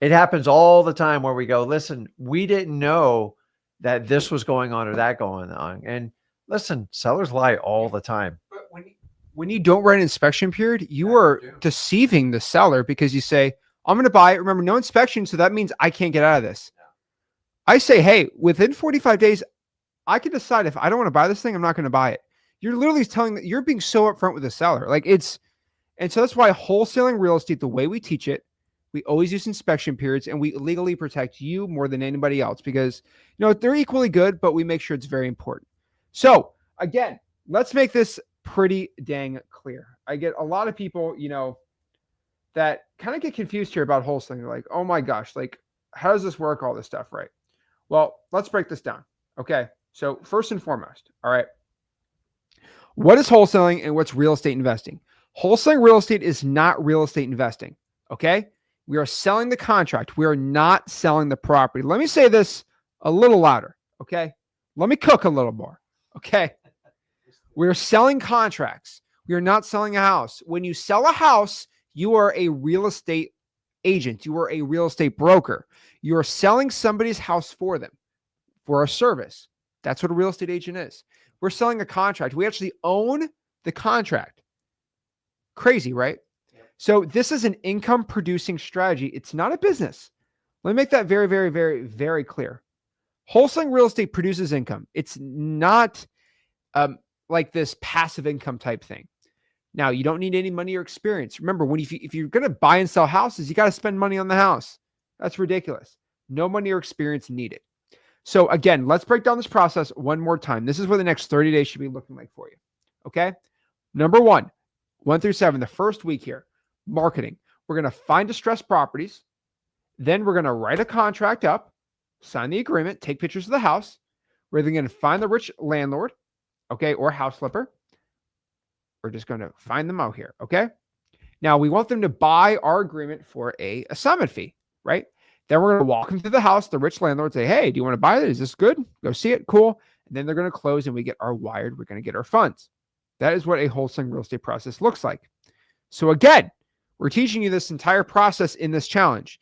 It happens all the time where we go, listen, we didn't know that this was going on or that going on. And listen, sellers lie all the time. But when you don't write an inspection period, you are deceiving the seller because you say, I'm going to buy it. Remember, no inspection. So that means I can't get out of this. I say, hey, within 45 days, I can decide if I don't want to buy this thing, I'm not going to buy it. You're literally telling that you're being so upfront with the seller. And so that's why wholesaling real estate, the way we teach it, we always use inspection periods and we legally protect you more than anybody else because, they're equally good, but we make sure it's very important. So again, let's make this pretty dang clear. I get a lot of people, that kind of get confused here about wholesaling. They're like, oh my gosh, how does this work? All this stuff, right? Well, let's break this down. Okay. So first and foremost, all right, what is wholesaling and what's real estate investing? Wholesaling real estate is not real estate investing. Okay. We are selling the contract. We are not selling the property. Let me say this a little louder. Okay. Let me cook a little more. Okay. We're selling contracts. We are not selling a house. When you sell a house, you are a real estate agent. You are a real estate broker. You are selling somebody's house for them for a service. That's what a real estate agent is. We're selling a contract. We actually own the contract. Crazy, right? Yep. So this is an income producing strategy. It's not a business. Let me make that very, very, very, very clear. Wholesaling real estate produces income. It's not like this passive income type thing. Now, you don't need any money or experience. Remember, if you're going to buy and sell houses, you got to spend money on the house. That's ridiculous. No money or experience needed. So again, let's break down this process one more time. This is what the next 30 days should be looking like for you. Okay. Number 1 through 7, the first week here, marketing. We're going to find distressed properties. Then we're going to write a contract up, sign the agreement, take pictures of the house. We're then going to find the rich landlord, okay, or house flipper. We're just going to find them out here, okay? Now, we want them to buy our agreement for a assignment fee, right? Then we're going to walk them through the house, the rich landlord, say, hey, do you want to buy it? Is this good? Go see it. Cool. And then they're going to close and we get our wired. We're going to get our funds. That is what a wholesaling real estate process looks like. So again, we're teaching you this entire process in this challenge.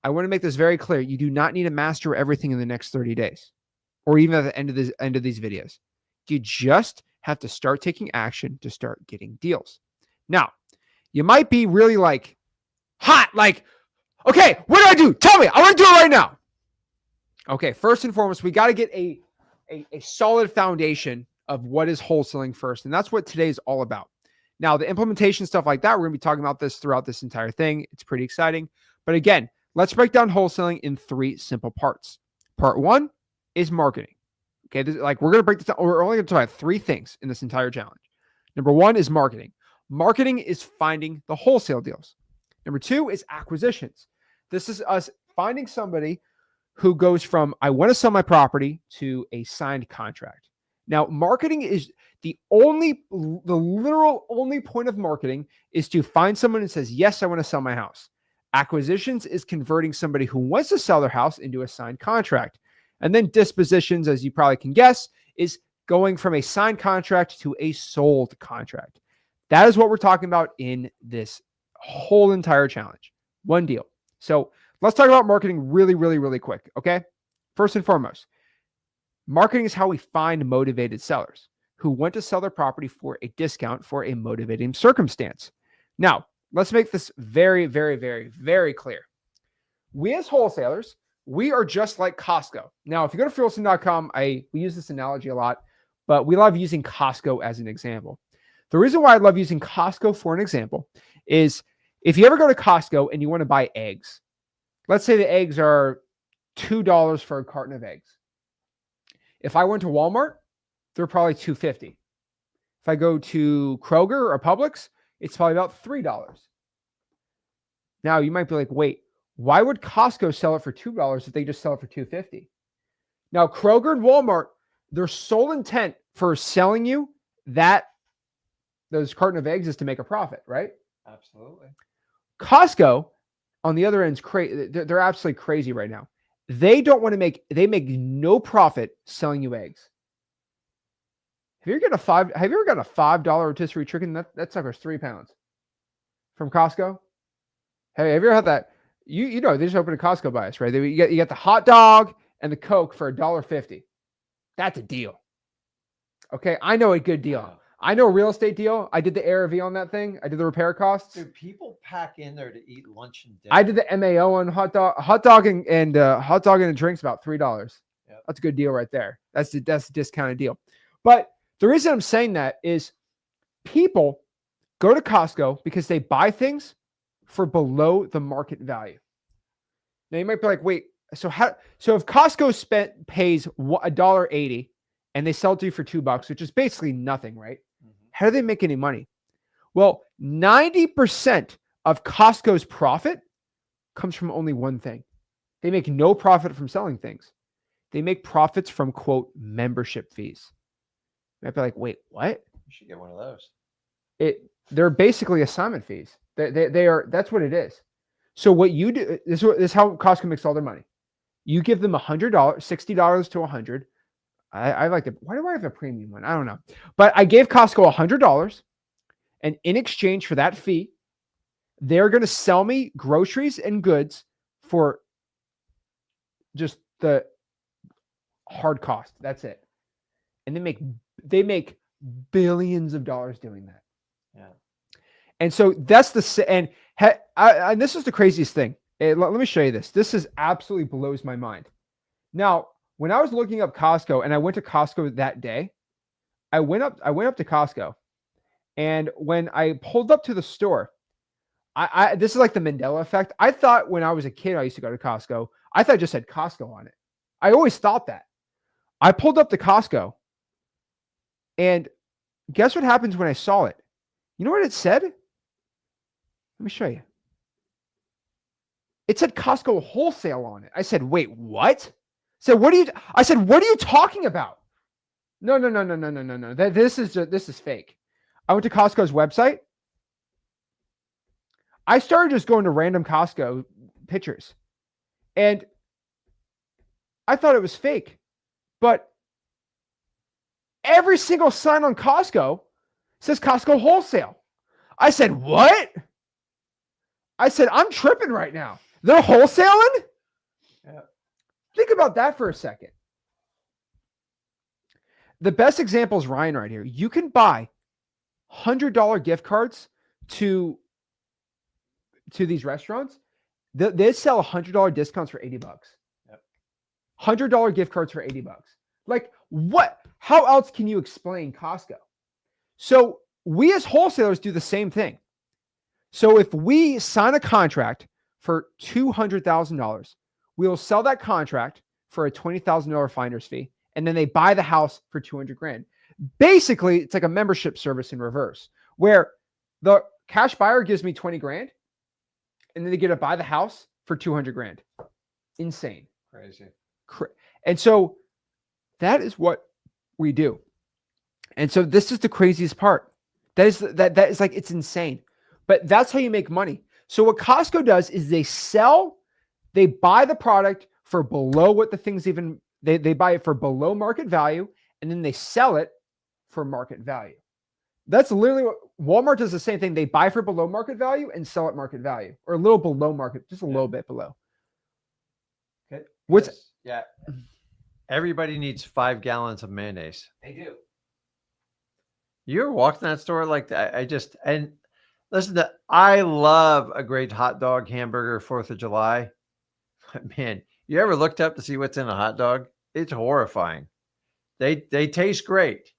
I want to make this very clear. You do not need to master everything in the next 30 days or even at the end of these videos. You just have to start taking action to start getting deals. Now, you might be really like hot, like, okay, what do I do? Tell me. I want to do it right now. Okay, first and foremost, we got to get a solid foundation of what is wholesaling first. And that's what today is all about. Now, the implementation stuff like that, we're going to be talking about this throughout this entire thing. It's pretty exciting. But again, let's break down wholesaling in 3 simple parts. Part 1 is marketing. Okay, we're going to break this down. We're only going to talk about 3 things in this entire challenge. Number 1 is marketing. Marketing is finding the wholesale deals. Number 2 is acquisitions. This is us finding somebody who goes from, I want to sell my property to a signed contract. Now, marketing is the literal only point of marketing is to find someone who says, yes, I want to sell my house. Acquisitions is converting somebody who wants to sell their house into a signed contract. And then dispositions, as you probably can guess, is going from a signed contract to a sold contract. That is what we're talking about in this whole entire challenge. One deal. So let's talk about marketing really, really, really quick. Okay. First and foremost, marketing is how we find motivated sellers who want to sell their property for a discount for a motivating circumstance. Now, let's make this very, very, very, very clear. We as wholesalers, we are just like Costco. Now, if you go to freewholesaling.com, we use this analogy a lot, but we love using Costco as an example. The reason why I love using Costco for an example is if you ever go to Costco and you want to buy eggs, let's say the eggs are $2 for a carton of eggs. If I went to Walmart, they're probably $2.50. If I go to Kroger or Publix, it's probably about $3. Now, you might be like, wait, why would Costco sell it for $2 if they just sell it for $2.50? Now, Kroger and Walmart, their sole intent for selling you those carton of eggs is to make a profit, right? Absolutely. Costco, on the other end, is crazy. They're absolutely crazy right now. They make no profit selling you eggs. Have you ever got a $5 rotisserie chicken? That sucker's 3 pounds from Costco. Have you ever had that? You know, they just opened a Costco by us, right? You get the hot dog and the Coke for $1.50. That's a deal. Okay, I know a good deal. Wow. I know a real estate deal. I did the ARV on that thing. I did the repair costs. Dude, people pack in there to eat lunch and dinner. I did the MAO on hot dog and a drink's about $3. Yep. That's a good deal right there. That's a discounted deal. But the reason I'm saying that is people go to Costco because they buy things for below the market value. Now you might be like, wait, so if Costco pays $1.80 and they sell it to you for $2, which is basically nothing, right? Mm-hmm. How do they make any money? Well, 90% of Costco's profit comes from only one thing. They make no profit from selling things. They make profits from, quote, membership fees. You might be like, wait, what? You should get one of those. They're basically assignment fees. They are. That's what it is. So what you do this is how Costco makes all their money. You give them $100, $60 to $100. I like it. Why do I have a premium one? I don't know. But I gave Costco $100, and in exchange for that fee, they're going to sell me groceries and goods for just the hard cost. That's it. And they make billions of dollars doing that. Yeah. And so that's and this is the craziest thing. Let me show you this. This is absolutely blows my mind. Now, when I was looking up Costco and I went to Costco that day, I went up to Costco, and when I pulled up to the store, this is like the Mandela effect. I thought when I was a kid, I used to go to Costco. I thought it just said Costco on it. I always thought that. I pulled up to Costco, and guess what happens when I saw it? You know what it said? Let me show you. It said Costco Wholesale on it. I said, wait, what? I said, what are you talking about? No. This is fake. I went to Costco's website. I started just going to random Costco pictures, and I thought it was fake, but every single sign on Costco says Costco Wholesale. I said, what? I said, I'm tripping right now. They're wholesaling? Yeah. Think about that for a second. The best example is Ryan right here. You can buy $100 gift cards to these restaurants. They sell $100 discounts for $80. Yep. $100 gift cards for $80. Like what? How else can you explain Costco? So we as wholesalers do the same thing. So if we sign a contract for $200,000, we will sell that contract for a $20,000 finder's fee, and then they buy the house for $200,000. Basically, it's like a membership service in reverse, where the cash buyer gives me $20,000, and then they get to buy the house for $200,000. Insane, Crazy. And so that is what we do. And so this is the craziest part. That is like, it's insane, but that's how you make money. So what Costco does is they buy the product for below what the things even, they buy it for below market value, and then they sell it for market value. That's literally what Walmart does. The same thing. They buy for below market value and sell at market value, or a little below market, just a little bit below. Okay. Yeah. Everybody needs 5 gallons of mayonnaise. They do. You ever walked in that store like that? And listen, I love a great hot dog, hamburger, 4th of July. But man, you ever looked up to see what's in a hot dog? It's horrifying. They taste great.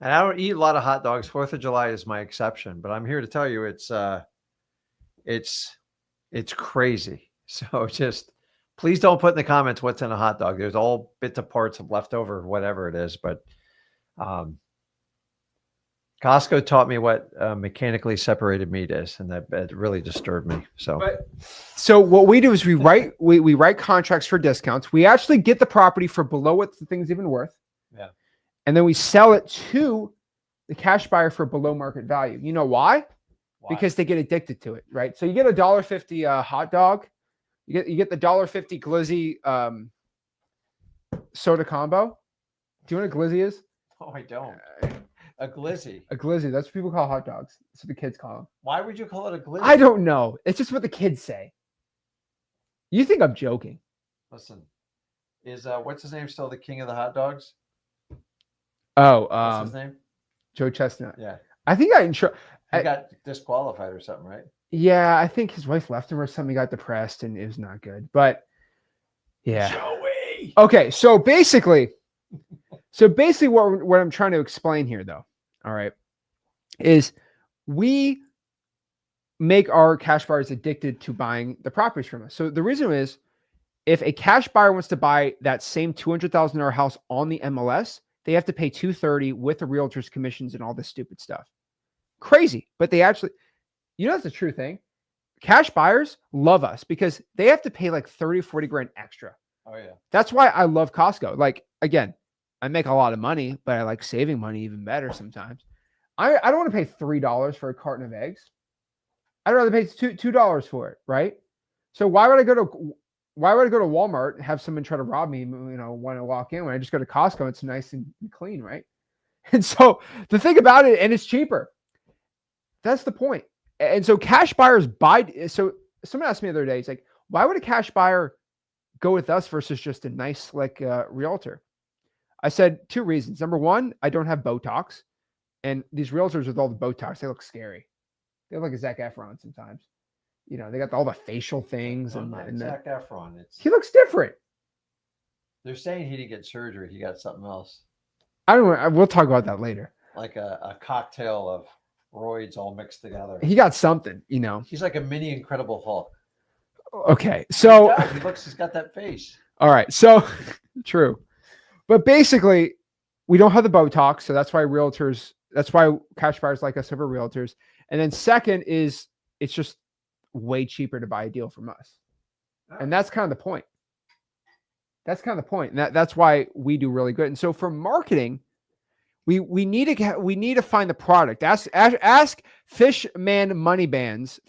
And I don't eat a lot of hot dogs. 4th of July is my exception, but I'm here to tell you it's crazy. So just please don't put in the comments what's in a hot dog. There's all bits of parts of leftover, whatever it is. But Costco taught me what mechanically separated meat is, and that really disturbed me. So what we do is we write contracts for discounts. We actually get the property for below what the thing's even worth. Yeah. And then we sell it to the cash buyer for below market value. You know why? Because they get addicted to it, right? So you get a $1.50 hot dog. You get the $1.50 glizzy soda combo. Do you know what a glizzy is? Oh, I don't. A glizzy. A glizzy. That's what people call hot dogs. That's what the kids call them. Why would you call it a glizzy? I don't know. It's just what the kids say. You think I'm joking? Listen, is what's his name still the king of the hot dogs? Oh, what's his name? Joe Chestnut. Yeah. I think He got disqualified or something, right? Yeah, I think his wife left him or something. He got depressed and it was not good. But yeah. Joey. Okay, so basically what I'm trying to explain here, though, all right, is we make our cash buyers addicted to buying the properties from us. So the reason is, if a cash buyer wants to buy that same $200,000 house on the MLS, they have to pay $230,000 with the realtor's commissions and all this stupid stuff. Crazy, but they actually, that's the true thing. Cash buyers love us because they have to pay like 30, 40 grand extra. Oh yeah. That's why I love Costco. Like, again, I make a lot of money, but I like saving money even better sometimes. I don't want to pay $3 for a carton of eggs. I'd rather pay $2 for it, right? So why would I go to Walmart and have someone try to rob me, when I walk in, when I just go to Costco, it's nice and clean, right? And so the thing about it, and it's cheaper. That's the point. And so cash buyers buy. So someone asked me the other day, it's like, why would a cash buyer go with us versus just a nice, slick realtor? I said 2 reasons. Number one, I don't have Botox. And these realtors with all the Botox, they look scary. They look like a Zach Efron sometimes. They got all the facial things. And Zach Efron. He looks different. They're saying he didn't get surgery. He got something else. We'll talk about that later. Like a cocktail of roids all mixed together. He got something, He's like a mini Incredible Hulk. Okay. So he's got that face. All right. So true. But basically, we don't have the Botox. So that's why cash buyers like us over realtors. And then second is it's just way cheaper to buy a deal from us. And that's kind of the point. And that's why we do really good. And so for marketing, we need to find the product. Ask Fish Money Bands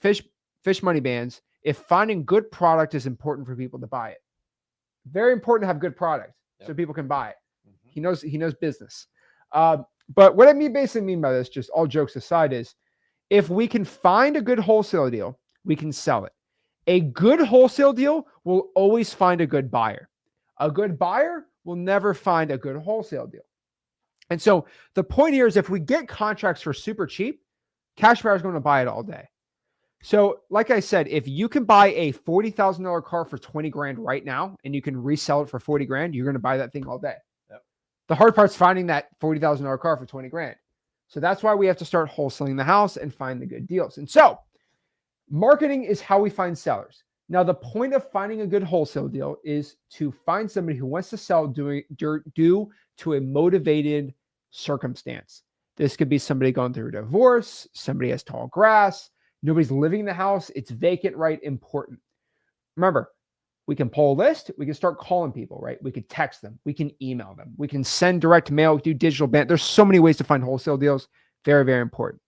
if finding good product is important for people to buy it. Very important to have good product so people can buy it. Mm-hmm. He knows business. But what I basically mean by this, just all jokes aside, is if we can find a good wholesale deal, we can sell it. A good wholesale deal will always find a good buyer. A good buyer will never find a good wholesale deal. And so the point here is if we get contracts for super cheap, cash buyer is going to buy it all day. So like I said, if you can buy a $40,000 car for 20 grand right now and you can resell it for 40 grand, you're going to buy that thing all day. Yep. The hard part's finding that $40,000 car for 20 grand. So that's why we have to start wholesaling the house and find the good deals. And so marketing is how we find sellers. Now, the point of finding a good wholesale deal is to find somebody who wants to sell due to a motivated circumstance. This could be somebody going through a divorce, somebody has tall grass, nobody's living in the house, it's vacant, right? Important. Remember, we can pull a list, we can start calling people, right? We could text them, we can email them, we can send direct mail, do digital ban. There's so many ways to find wholesale deals. Very, very important.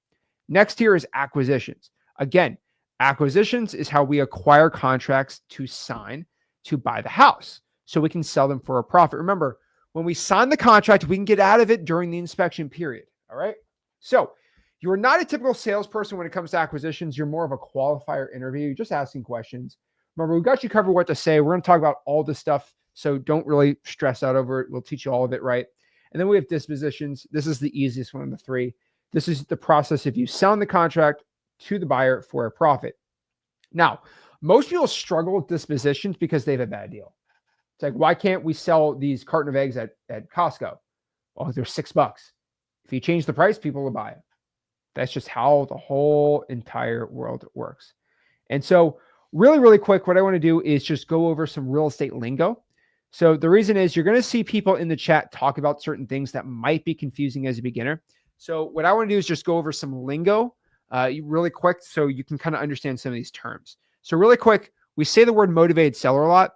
Next here is acquisitions. Again, acquisitions is how we acquire contracts to sign to buy the house so we can sell them for a profit. Remember, when we sign the contract, we can get out of it during the inspection period. All right. So you're not a typical salesperson when it comes to acquisitions. You're more of a qualifier interview. You're just asking questions. Remember, we got you covered what to say. We're going to talk about all this stuff. So don't really stress out over it. We'll teach you all of it, right? And then we have dispositions. This is the easiest one of the three. This is the process if you sell the contract to the buyer for a profit. Now, most people struggle with dispositions because they have a bad deal. It's like, why can't we sell these carton of eggs at Costco? Well, they're $6. If you change the price, people will buy it. That's just how the whole entire world works. And so really, really quick, what I want to do is just go over some real estate lingo. So the reason is you're going to see people in the chat talk about certain things that might be confusing as a beginner. So what I want to do is just go over some lingo really quick so you can kind of understand some of these terms. So really quick, we say the word motivated seller a lot.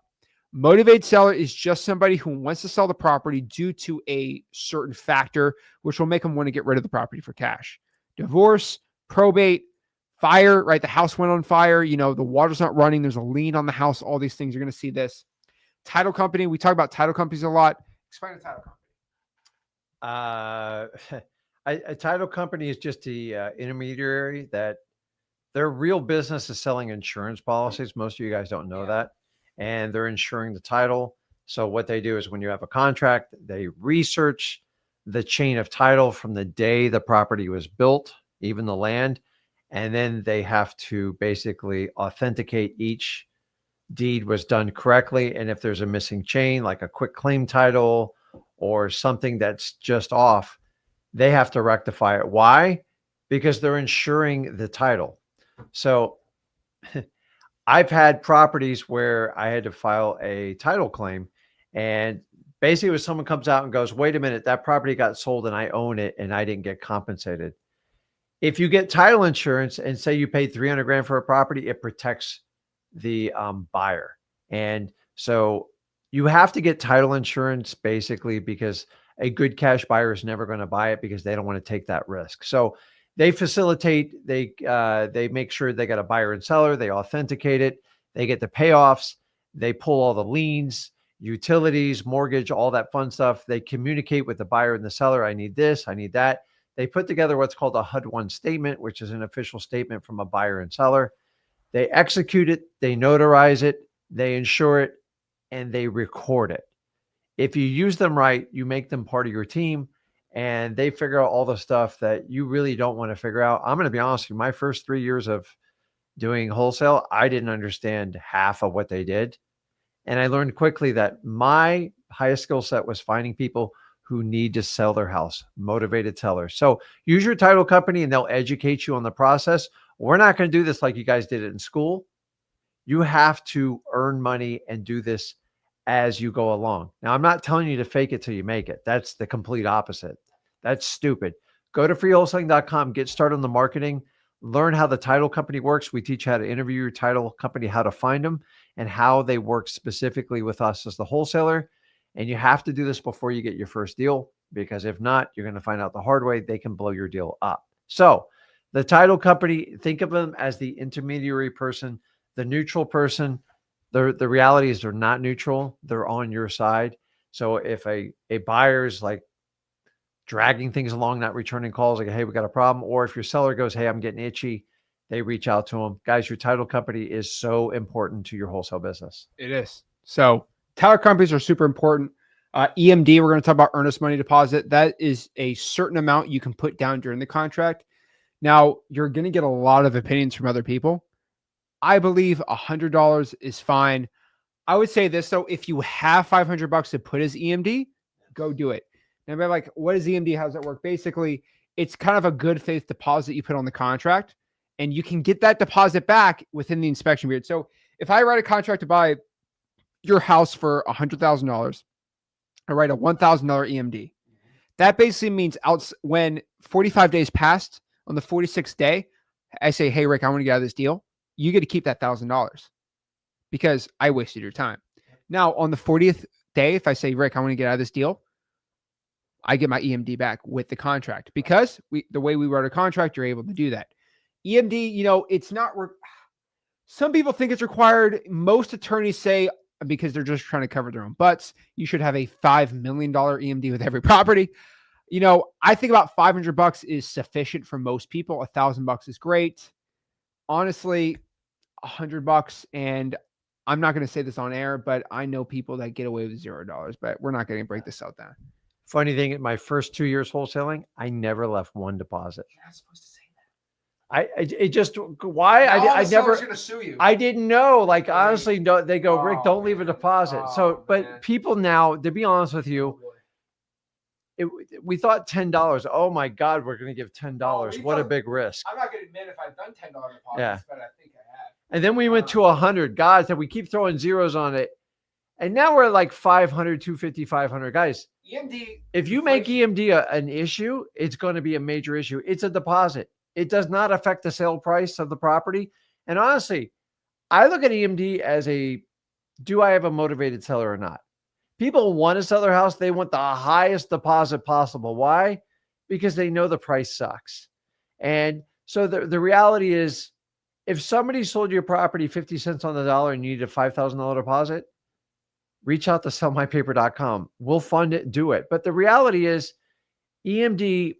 Motivated seller is just somebody who wants to sell the property due to a certain factor, which will make them want to get rid of the property for cash. Divorce, probate, fire, right? The house went on fire. The water's not running. There's a lien on the house. All these things, you're going to see this. Title company. We talk about title companies a lot. Explain a title company. A title company is just the intermediary that their real business is selling insurance policies. Most of you guys don't know that. And they're insuring the title. So what they do is when you have a contract, they research the chain of title from the day the property was built, even the land. And then they have to basically authenticate each deed was done correctly. And if there's a missing chain, like a quick claim title or something that's just off, they have to rectify it. Why? Because they're insuring the title. So I've had properties where I had to file a title claim, and basically when someone comes out and goes, wait a minute, that property got sold and I own it and I didn't get compensated. If you get title insurance and say you paid 300 grand for a property, it protects the buyer. And so you have to get title insurance basically because a good cash buyer is never going to buy it because they don't want to take that risk. So they facilitate, they make sure they got a buyer and seller, they authenticate it, they get the payoffs, they pull all the liens, utilities, mortgage, all that fun stuff. They communicate with the buyer and the seller. I need this, I need that. They put together what's called a HUD-1 statement, which is an official statement from a buyer and seller. They execute it, they notarize it, they insure it, and they record it. If you use them right, you make them part of your team, and they figure out all the stuff that you really don't want to figure out. I'm going to be honest with you, my first 3 years of doing wholesale, I didn't understand half of what they did. And I learned quickly that my highest skill set was finding people who need to sell their house, motivated sellers. So use your title company and they'll educate you on the process. We're not going to do this like you guys did it in school. You have to earn money and do this as you go along. Now, I'm not telling you to fake it till you make it. That's the complete opposite. That's stupid. Go to freewholesaling.com, get started on the marketing, learn how the title company works. We teach how to interview your title company, how to find them, and how they work specifically with us as the wholesaler. And you have to do this before you get your first deal, because if not, you're going to find out the hard way. They can blow your deal up. So the title company, think of them as the intermediary person, the neutral person. The reality is they're not neutral. They're on your side. So if a buyer's like dragging things along, not returning calls, like, hey, we got a problem. Or if your seller goes, hey, I'm getting itchy, they reach out to them. Guys, your title company is so important to your wholesale business. It is. So title companies are super important. EMD, we're going to talk about earnest money deposit. That is a certain amount you can put down during the contract. Now, you're going to get a lot of opinions from other people. I believe $100 is fine. I would say this, though, if you have $500 to put as EMD, go do it. Now, I'm like, what is EMD? How does it work? Basically, it's kind of a good faith deposit you put on the contract, and you can get that deposit back within the inspection period. So if I write a contract to buy your house for $100,000, I write a $1,000 EMD. That basically means when 45 days passed, on the 46th day, I say, hey, Rick, I want to get out of this deal. You get to keep that $1,000 because I wasted your time. Now, on the 40th day, if I say, Rick, I want to get out of this deal, I get my EMD back with the contract because the way we wrote a contract, you're able to do that. EMD, it's not. Some people think it's required. Most attorneys say, because they're just trying to cover their own butts, you should have a $5 million EMD with every property. I think about $500 is sufficient for most people. $1,000 is great. Honestly, $100, and I'm not going to say this on air, but I know people that get away with $0, but we're not going to break this out down. Funny thing, in my first 2 years wholesaling, I never left one deposit. You're not supposed to say that. It just, why? I never, going to sue you. I didn't know. Like, honestly, no, they go, Rick, don't leave a deposit. But people now, to be honest with you, we thought $10. Oh my God, we're going to give $10. What a big risk. I'm not going to admit if I've done $10 deposits, but I think I have. And then we went to 100. Guys, that we keep throwing zeros on it. And now we're like 500, 250, 500. Guys, EMD. If you make EMD an issue, it's going to be a major issue. It's a deposit. It does not affect the sale price of the property. And honestly, I look at EMD as do I have a motivated seller or not? People want to sell their house. They want the highest deposit possible. Why? Because they know the price sucks. And so the reality is, if somebody sold your property 50 cents on the dollar and you need a $5,000 deposit, reach out to sellmypaper.com. We'll fund it, do it. But the reality is, EMD,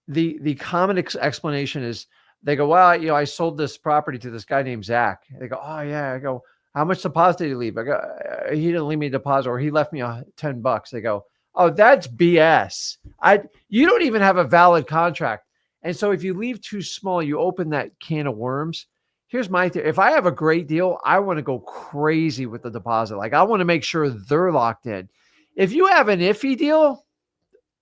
the common explanation is, they go, well, I sold this property to this guy named Zach. They go, oh yeah. I go, how much deposit did he leave? I go, he didn't leave me a deposit, or he left me $10. They go, oh, that's BS. You don't even have a valid contract. And so if you leave too small, you open that can of worms. Here's my theory. If I have a great deal, I want to go crazy with the deposit. Like, I want to make sure they're locked in. If you have an iffy deal,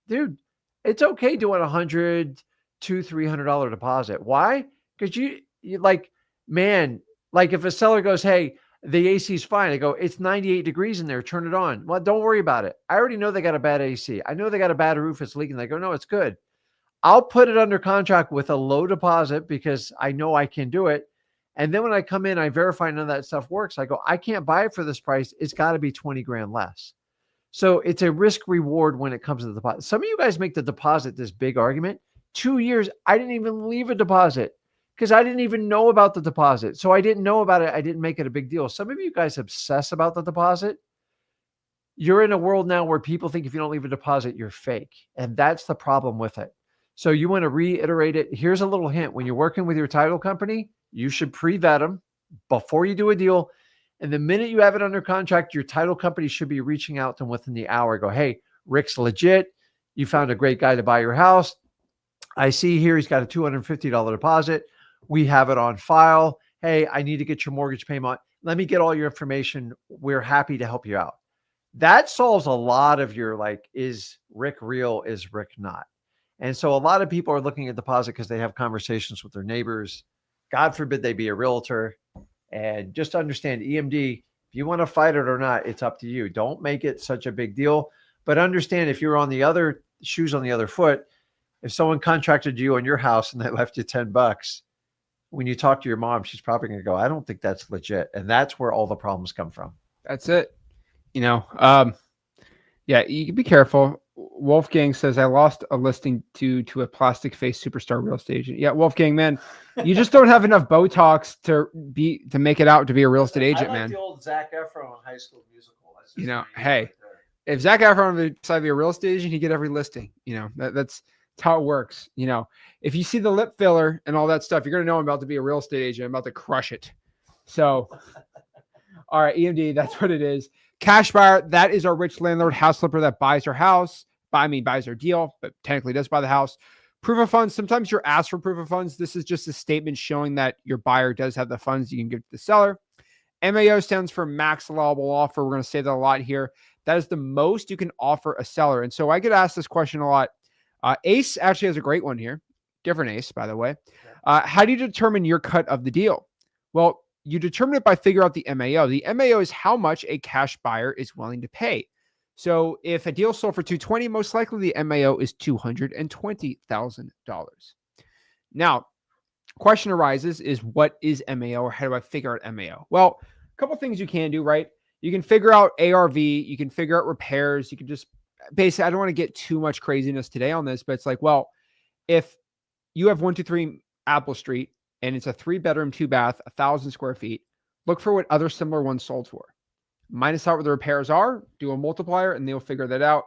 dude, it's okay doing $100, $200, $300 deposit. Why? Because you like, man, like if a seller goes, hey, the AC is fine. I go, it's 98 degrees in there. Turn it on. Well, don't worry about it. I already know they got a bad AC. I know they got a bad roof. It's leaking. They go, no, it's good. I'll put it under contract with a low deposit because I know I can do it. And then when I come in, I verify none of that stuff works. I go, I can't buy it for this price. It's got to be 20 grand less. So it's a risk reward when it comes to the deposit. Some of you guys make the deposit this big argument. 2 years, I didn't even leave a deposit because I didn't even know about the deposit. So I didn't know about it. I didn't make it a big deal. Some of you guys obsess about the deposit. You're in a world now where people think if you don't leave a deposit, you're fake. And that's the problem with it. So you want to reiterate it. Here's a little hint. When you're working with your title company, you should pre-vet them before you do a deal. And the minute you have it under contract, your title company should be reaching out to them within the hour. Go, hey, Rick's legit. You found a great guy to buy your house. I see here he's got a $250 deposit. We have it on file. Hey, I need to get your mortgage payment. Let me get all your information. We're happy to help you out. That solves a lot of your like, is Rick real? Is Rick not? And so a lot of people are looking at deposit because they have conversations with their neighbors. God forbid they be a realtor. And just understand EMD, if you want to fight it or not, it's up to you. Don't make it such a big deal. But understand if you're on the other shoes on the other foot, if someone contracted you on your house and they left you $10, when you talk to your mom, she's probably going to go, I don't think that's legit. And that's where all the problems come from. That's it. Yeah, you can be careful. Wolfgang says, I lost a listing to a plastic face superstar real estate agent. Yeah, Wolfgang, man, you just don't have enough Botox to make it out to be a real estate agent, man. The old Zach Efron High School Musical. Hey, right, if Zach Efron decided to be a real estate agent, he'd get every listing. That's how it works. If you see the lip filler and all that stuff, you're going to know I'm about to be a real estate agent. I'm about to crush it. So, all right, EMD, that's what it is. Cash buyer, that is our rich landlord house flipper that buys our house. Buys our deal, but technically does buy the house. Proof of funds, sometimes you're asked for proof of funds. This is just a statement showing that your buyer does have the funds you can give to the seller. MAO stands for max allowable offer. We're going to say that a lot here. That is the most you can offer a seller. And so I get asked this question a lot. Ace actually has a great one here. Different Ace, by the way. How do you determine your cut of the deal? Well, you determine it by figuring out the MAO. The MAO is how much a cash buyer is willing to pay. So if a deal sold for $220, most likely the MAO is $220,000. Now, question arises is what is MAO or how do I figure out MAO? Well, a couple things you can do, right? You can figure out ARV, you can figure out repairs, you can just basically, I don't want to get too much craziness today on this, but it's like, well, if you have 123 Apple Street and it's a 3-bedroom, 2-bath, 1,000 square feet, look for what other similar ones sold for. Minus out what the repairs are, do a multiplier, and they'll figure that out.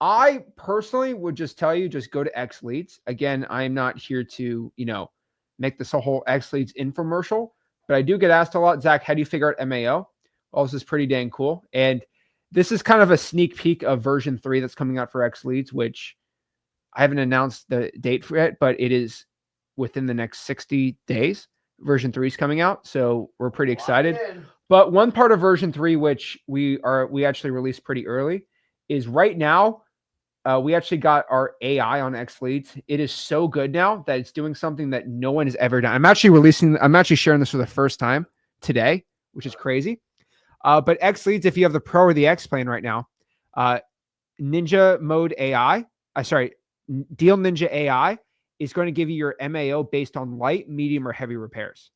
I personally would just tell you, just go to X Leads. Again, I'm not here to, make this a whole X Leads infomercial, but I do get asked a lot, Zach, how do you figure out MAO? Well, this is pretty dang cool. And this is kind of a sneak peek of version 3 that's coming out for X Leads, which I haven't announced the date for it, but it is within the next 60 days. Version 3 is coming out. So we're pretty excited. But one part of version 3, which we actually released pretty early, is right now, we actually got our AI on X Leads. It is so good now that it's doing something that no one has ever done. I'm actually sharing this for the first time today, which is crazy. But X Leads, if you have the Pro or the X plan right now, Ninja Mode AI, Deal Ninja AI is going to give you your MAO based on light, medium, or heavy repairs.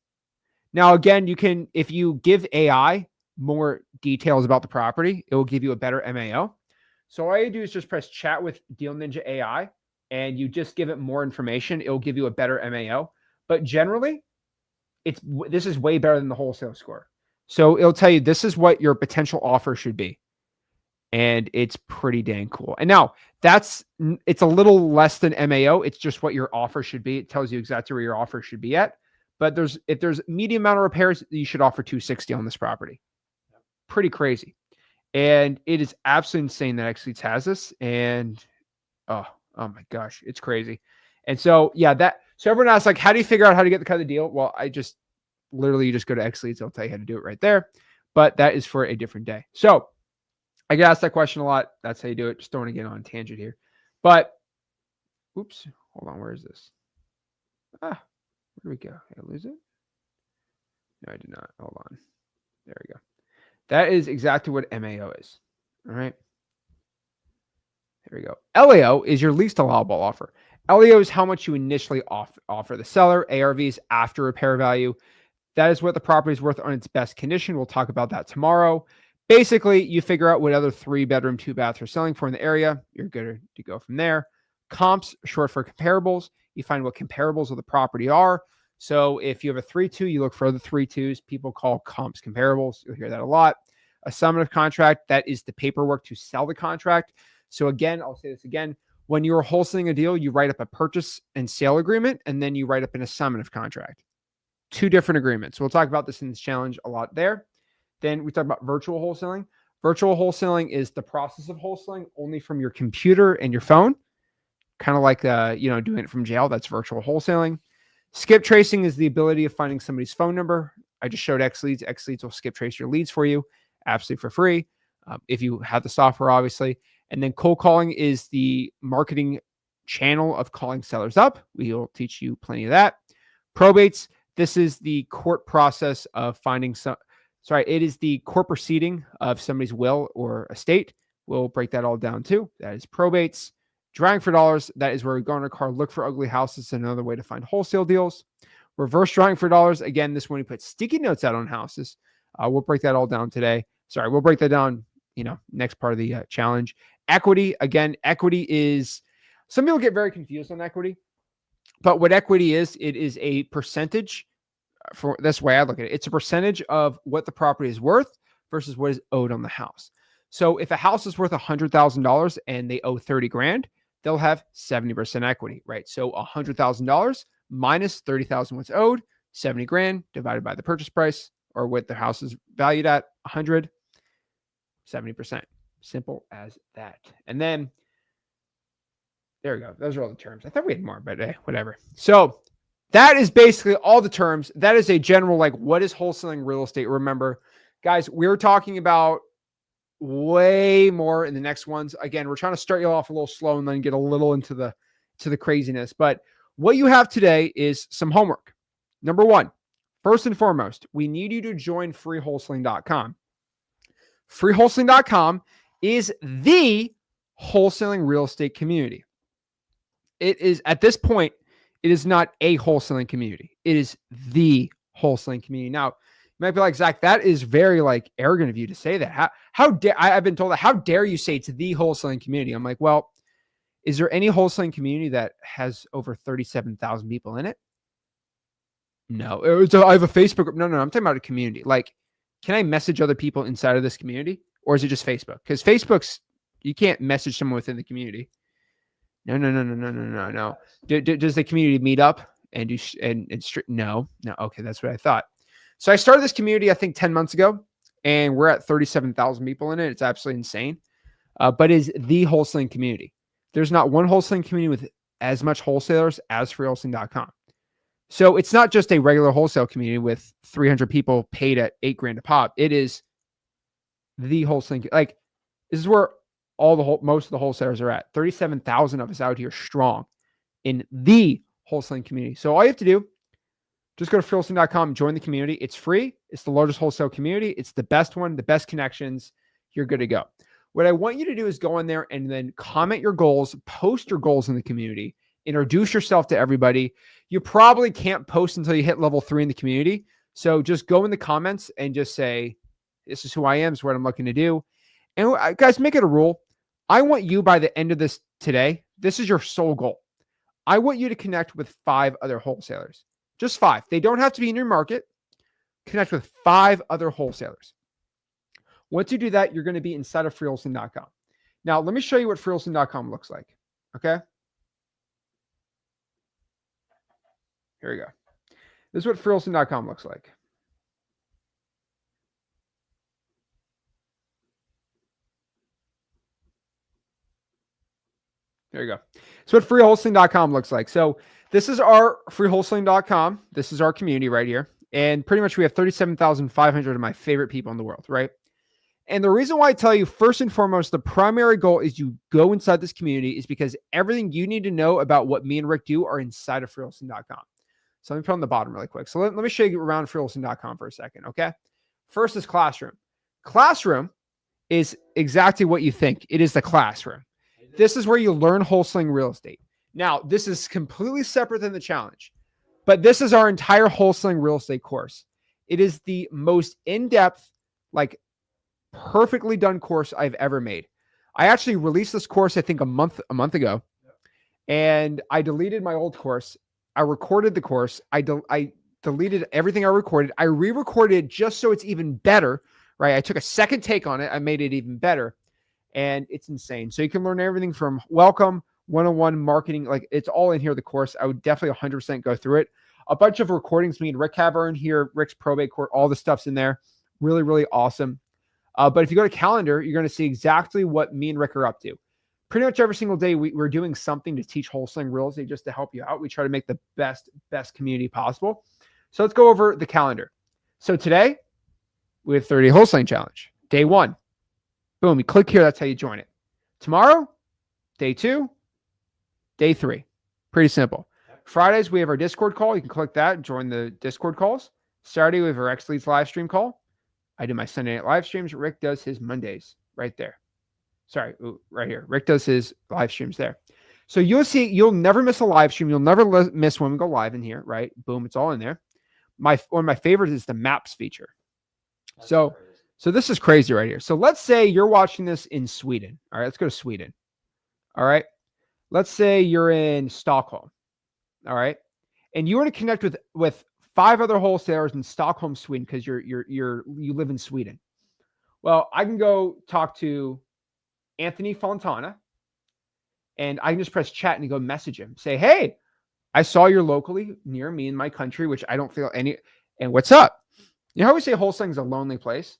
Now, again, you can, if you give AI more details about the property, it will give you a better MAO. So all you do is just press chat with Deal Ninja AI and you just give it more information. It will give you a better MAO. But generally, this is way better than the wholesale score. So it'll tell you this is what your potential offer should be. And it's pretty dang cool. And now it's a little less than MAO. It's just what your offer should be. It tells you exactly where your offer should be at. But if there's medium amount of repairs, you should offer $260 on this property. Pretty crazy. And it is absolutely insane that X Leads has this. And oh my gosh, it's crazy. And so, so everyone asks, like, how do you figure out how to get the cut of the deal? Well, you just go to X Leads. I'll tell you how to do it right there. But that is for a different day. So I get asked that question a lot. That's how you do it. Just don't want to get on a tangent here. But, oops, hold on. Where is this? Where do we go? Did I lose it? No, I did not. Hold on. There we go. That is exactly what MAO is. All right. There we go. LAO is your least allowable offer. LEO is how much you initially offer the seller. ARV is after repair value. That is what the property is worth on its best condition. We'll talk about that tomorrow. Basically, you figure out what other 3-bedroom, 2-bath are selling for in the area. You're good to go from there. Comps, short for comparables. You find what comparables of the property are. So if you have a 3-2, you look for other 3-2s. People call comps comparables. You'll hear that a lot. A summative contract, that is the paperwork to sell the contract. So again, I'll say this again. When you're wholesaling a deal, you write up a purchase and sale agreement, and then you write up an summative contract. 2 different agreements. We'll talk about this in this challenge a lot there. Then we talk about virtual wholesaling. Virtual wholesaling is the process of wholesaling only from your computer and your phone, kind of like doing it from jail. That's virtual wholesaling. Skip tracing is the ability of finding somebody's phone number. I just showed X Leads. X Leads will skip trace your leads for you, absolutely for free, if you have the software, obviously. And then cold calling is the marketing channel of calling sellers up. We will teach you plenty of that. Probates. This is the court process of finding it is the court proceeding of somebody's will or estate. We'll break that all down too. That is probates. Drawing for dollars. That is where we go in our car, look for ugly houses. Another way to find wholesale deals. Reverse drawing for dollars. Again, this one we put sticky notes out on houses. We'll break that all down today. We'll break that down, next part of the challenge. Equity. Again, equity is, some people get very confused on equity. But what equity is, it is a percentage, for this way I look at it. It's a percentage of what the property is worth versus what is owed on the house. So if a house is worth $100,000 and they owe 30 grand, they'll have 70% equity, right? So $100,000 minus 30,000 what's owed, 70 grand divided by the purchase price or what the house is valued at, 100, 70%. Simple as that. And then there we go. Those are all the terms. I thought we had more, but whatever. So that is basically all the terms. That is a general, what is wholesaling real estate? Remember, guys, we're talking about way more in the next ones. Again, we're trying to start you off a little slow and then get a little into the craziness. But what you have today is some homework. Number 1, first and foremost, we need you to join freewholesaling.com. Freewholesaling.com is the wholesaling real estate community. It is, at this point, it is not a wholesaling community. It is the wholesaling community. Now, you might be like, Zach, that is very arrogant of you to say that. How dare I've been told that? How dare you say it's the wholesaling community? I'm like, well, is there any wholesaling community that has over 37,000 people in it? No. I have a Facebook group. No, I'm talking about a community. Can I message other people inside of this community, or is it just Facebook? Because Facebook's, you can't message someone within the community. No. Does the community meet up and do no? Okay, that's what I thought. So I started this community, I think 10 months ago, and we're at 37,000 people in it. It's absolutely insane. But it is the wholesaling community. There's not one wholesaling community with as much wholesalers as freewholesaling.com. So it's not just a regular wholesale community with 300 people paid at $8,000 a pop. It is the wholesaling. This is where most of the wholesalers are at. 37,000 of us out here strong in the wholesaling community. So all you have to do, just go to freewholesaling.com, join the community. It's free. It's the largest wholesale community. It's the best one, the best connections. You're good to go. What I want you to do is go in there and then comment your goals, post your goals in the community, introduce yourself to everybody. You probably can't post until you hit level 3 in the community. So just go in the comments and just say, this is who I am, this is what I'm looking to do. And guys, make it a rule. I want you by the end of this today, this is your sole goal. I want you to connect with 5 other wholesalers. Just 5. They don't have to be in your market. Connect with 5 other wholesalers. Once you do that, you're going to be inside of freewholesaling.com. Now, let me show you what freewholesaling.com looks like. Okay. Here we go. This is what freewholesaling.com looks like. There you go. So what freewholesaling.com looks like. So this is our freewholesaling.com. This is our community right here. And pretty much we have 37,500 of my favorite people in the world, right? And the reason why I tell you, first and foremost, the primary goal is you go inside this community is because everything you need to know about what me and Rick do are inside of freewholesaling.com. So let me put on the bottom really quick. So let me show you around freewholesaling.com for a second, okay? First is Classroom. Classroom is exactly what you think. It is the classroom. This is where you learn wholesaling real estate. Now, this is completely separate than the challenge, but this is our entire wholesaling real estate course. It is the most in-depth, like perfectly done course I've ever made. I actually released this course, I think a month ago, and I deleted my old course. I recorded the course. I deleted everything I recorded. I re-recorded just so it's even better, right? I took a second take on it. I made it even better, and it's insane. So you can learn everything from welcome, 101 marketing, like it's all in here, the course. I would definitely 100% go through it. A bunch of recordings me and Rick have are in here. Rick's probate court, all the stuff's in there. Really, really awesome. But if you go to calendar, you're going to see exactly what me and Rick are up to. Pretty much every single day, we're doing something to teach wholesaling real estate just to help you out. We try to make the best community possible. So let's go over the calendar. So today, we have 30 wholesaling challenge. Day 1. Boom, you click here. That's how you join it. Tomorrow, day 2, day 3. Pretty simple. Fridays, we have our Discord call. You can click that, join the Discord calls. Saturday, we have our X Leads live stream call. I do my Sunday night live streams. Rick does his Mondays right there. Sorry, right here. Rick does his live streams there. So you'll see, you'll never miss a live stream. You'll never miss when we go live in here, right? Boom, it's all in there. One of my favorites is the maps feature. So this is crazy right here. So let's say you're watching this in Sweden. All right, let's go to Sweden. All right. Let's say you're in Stockholm. All right. And you want to connect with 5 other wholesalers in Stockholm, Sweden, because you live in Sweden. Well, I can go talk to Anthony Fontana, and I can just press chat and go message him. Say, hey, I saw you're locally near me in my country, which I don't feel any. And what's up? You know how we say wholesaling is a lonely place?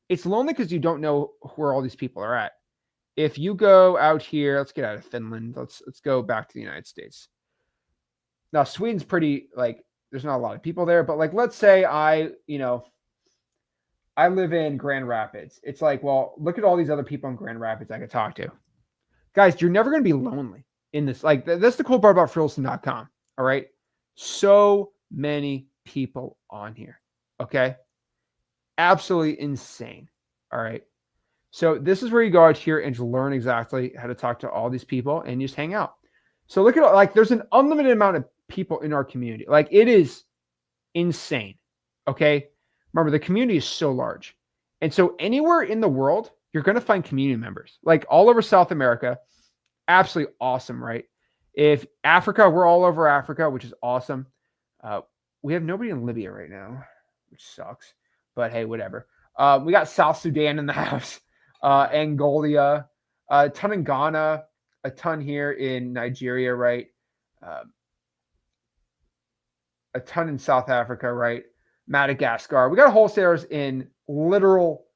It's lonely because you don't know where all these people are at. If you go out here, let's get out of Finland. Let's go back to the United States. Now, Sweden's pretty, like, there's not a lot of people there, but like, let's say I live in Grand Rapids. It's like, well, look at all these other people in Grand Rapids I could talk to. Guys, you're never going to be lonely in this. Like, that's the cool part about Wholesaling.com. All right. So many people on here. Okay. Absolutely insane. All right. So this is where you go out here and learn exactly how to talk to all these people and just hang out. So look at, like, there's an unlimited amount of people in our community. Like, it is insane. Okay. Remember, the community is so large. And so anywhere in the world, you're going to find community members, like all over South America. Absolutely awesome, right? If Africa, we're all over Africa, which is awesome. We have nobody in Libya right now, which sucks, but hey, whatever. We got South Sudan in the house, Angola, a ton in Ghana, a ton here in Nigeria, right? A ton in South Africa, right? Madagascar. We got wholesalers in literal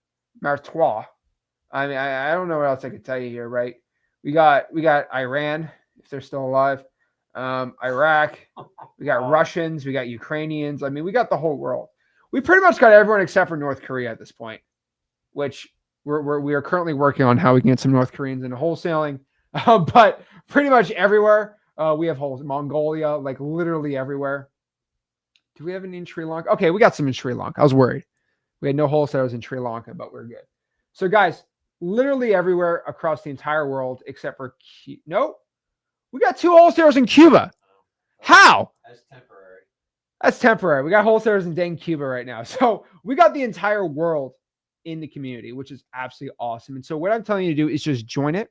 Martois. I mean, I don't know what else I could tell you here, right? We got Iran, if they're still alive, Iraq, we got Russians, we got Ukrainians. I mean, we got the whole world. We pretty much got everyone except for North Korea at this point, which we are currently working on how we can get some North Koreans into wholesaling. But pretty much everywhere we have Mongolia, like literally everywhere. Do we have any in Sri Lanka? Okay, we got some in Sri Lanka. I was worried. We had no wholesalers in Sri Lanka, but we're good. So guys, literally everywhere across the entire world except for no, we got 2 wholesalers in Cuba. How? That's temporary. That's temporary. We got wholesalers in dang Cuba right now. So we got the entire world in the community, which is absolutely awesome. And so what I'm telling you to do is just join it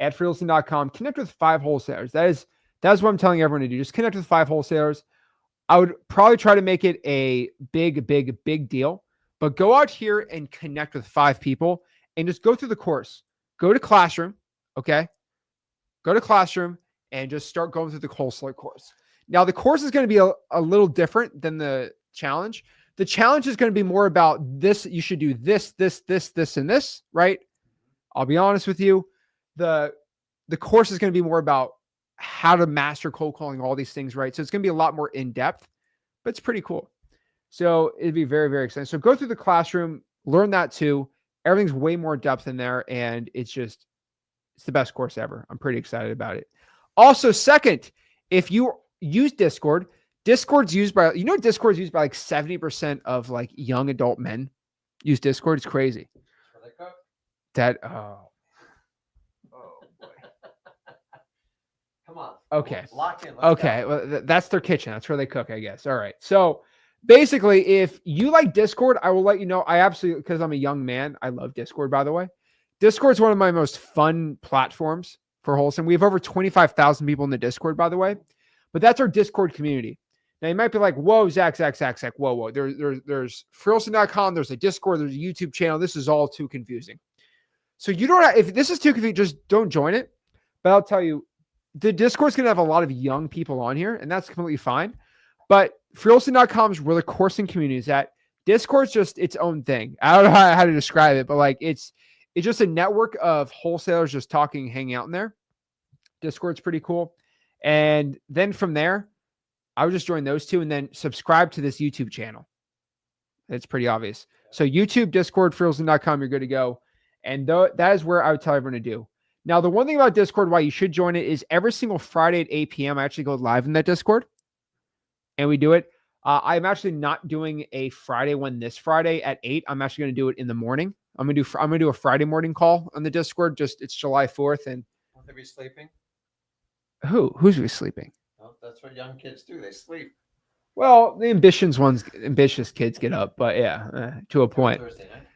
at freelisting.com. Connect with 5 wholesalers. That's what I'm telling everyone to do. Just connect with 5 wholesalers. I would probably try to make it a big deal, but go out here and connect with 5 people and just go through the course. Go to Classroom, okay? Go to Classroom and just start going through the wholesaler course. Now, the course is going to be a little different than the challenge. The challenge is going to be more about this. You should do this, and this, right? I'll be honest with you. The course is going to be more about how to master cold calling, all these things, right? So it's going to be a lot more in depth, but it's pretty cool. So it'd be very, very exciting. So go through the Classroom, learn that too. Everything's way more depth in there, and it's the best course ever. I'm pretty excited about it. Also, second, if you use Discord, Discord's used by like 70% of like young adult men use Discord. It's crazy. Oh boy. Come on. Okay. Lock in. Let's Okay. go. Well, that's their kitchen. That's where they cook, I guess. All right. So basically, if you like Discord, I will let you know. I absolutely, because I'm a young man, I love Discord, by the way. Discord is one of my most fun platforms for wholesale. We have over 25,000 people in the Discord, by the way. But that's our Discord community. Now you might be like, whoa, Zach. Whoa. There's Wholesaling.com, there's a Discord, there's a YouTube channel. This is all too confusing. So you don't, if this is too confusing, just don't join it. But I'll tell you, the Discord's going to have a lot of young people on here, and that's completely fine. But Wholesaling.com is where the coursing community is at. Discord's just its own thing. I don't know how to describe it, but like it's just a network of wholesalers just talking, hanging out in there. Discord's pretty cool. And then from there, I would just join those two and then subscribe to this YouTube channel. It's pretty obvious. So YouTube, Discord, Wholesaling.com, you're good to go. And that is where I would tell everyone to do. Now, the one thing about Discord, why you should join it, is every single Friday at 8 p.m., I actually go live in that Discord. And we do it. I'm actually not doing a Friday one this Friday at 8. I'm actually going to do it in the morning. I'm going to do a Friday morning call on the Discord. It's July 4th. And Won't they be sleeping? Who's sleeping? Well, that's what young kids do. They sleep. Well, the ambitious kids get up, but yeah, to a point. Thursday night.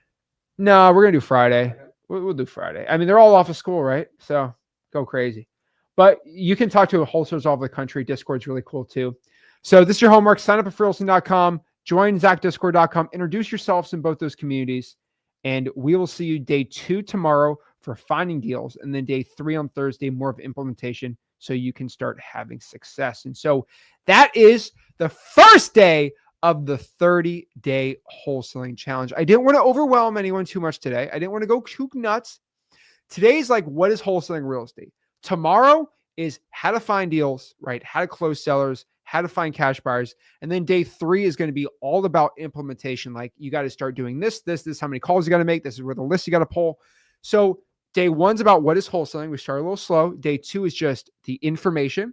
No, we're going to do Friday. Okay. We'll do Friday. I mean, they're all off of school, right? So go crazy. But you can talk to wholesalers all over the country. Discord's really cool too. So this is your homework. Sign up at Wholesaling.com. Join ZachDiscord.com. Introduce yourselves in both those communities. And we will see you day 2 tomorrow for finding deals. And then day 3 on Thursday, more of implementation so you can start having success. And so that is the first day of the 30-day wholesaling challenge. I didn't want to overwhelm anyone too much today. I didn't want to go too nuts. Today's like, what is wholesaling real estate? Tomorrow is how to find deals, right? How to close sellers, how to find cash buyers. And then day 3 is going to be all about implementation. Like you got to start doing this, how many calls you got to make. This is where the list you got to pull. So day 1's about what is wholesaling. We start a little slow. Day 2 is just the information.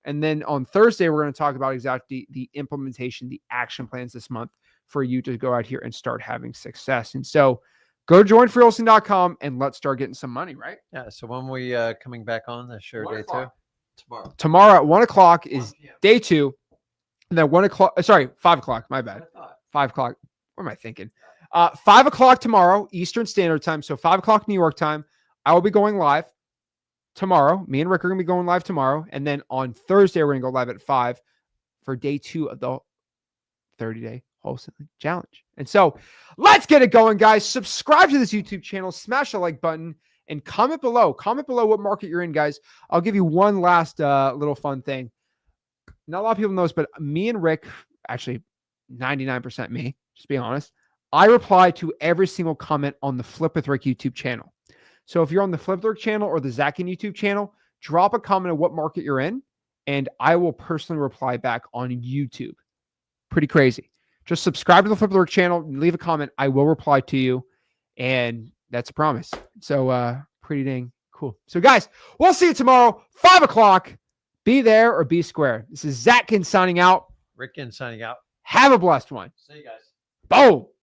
And then on Thursday, we're going to talk about exactly the implementation, the action plans this month for you to go out here and start having success. And so go join Wholesaling.com and let's start getting some money, right? Yeah. So when we coming back on the show day 2? Tomorrow at 1 o'clock is 1 p.m. day 2. And then 5 o'clock, my bad. 5 o'clock. What am I thinking? 5 o'clock tomorrow, Eastern Standard Time. So 5 o'clock New York time. I will be going live tomorrow. Me and Rick are going to be going live tomorrow. And then on Thursday, we're going to go live at 5 for day 2 of the 30-day wholesaling challenge. And so let's get it going, guys. Subscribe to this YouTube channel, smash the like button, and comment below. Comment below what market you're in, guys. I'll give you one last little fun thing. Not a lot of people know this, but me and Rick, actually 99% me, just being honest, I reply to every single comment on the Flip with Rick YouTube channel. So if you're on the Flip with Rick channel or the Zach Ginn YouTube channel, drop a comment on what market you're in, and I will personally reply back on YouTube. Pretty crazy. Just subscribe to the Flip with Rick channel, leave a comment. I will reply to you, and that's a promise. So pretty dang cool. So guys, we'll see you tomorrow, 5 o'clock. Be there or be square. This is Zach Ginn signing out. Rick Ginn signing out. Have a blessed one. See you guys. Boom.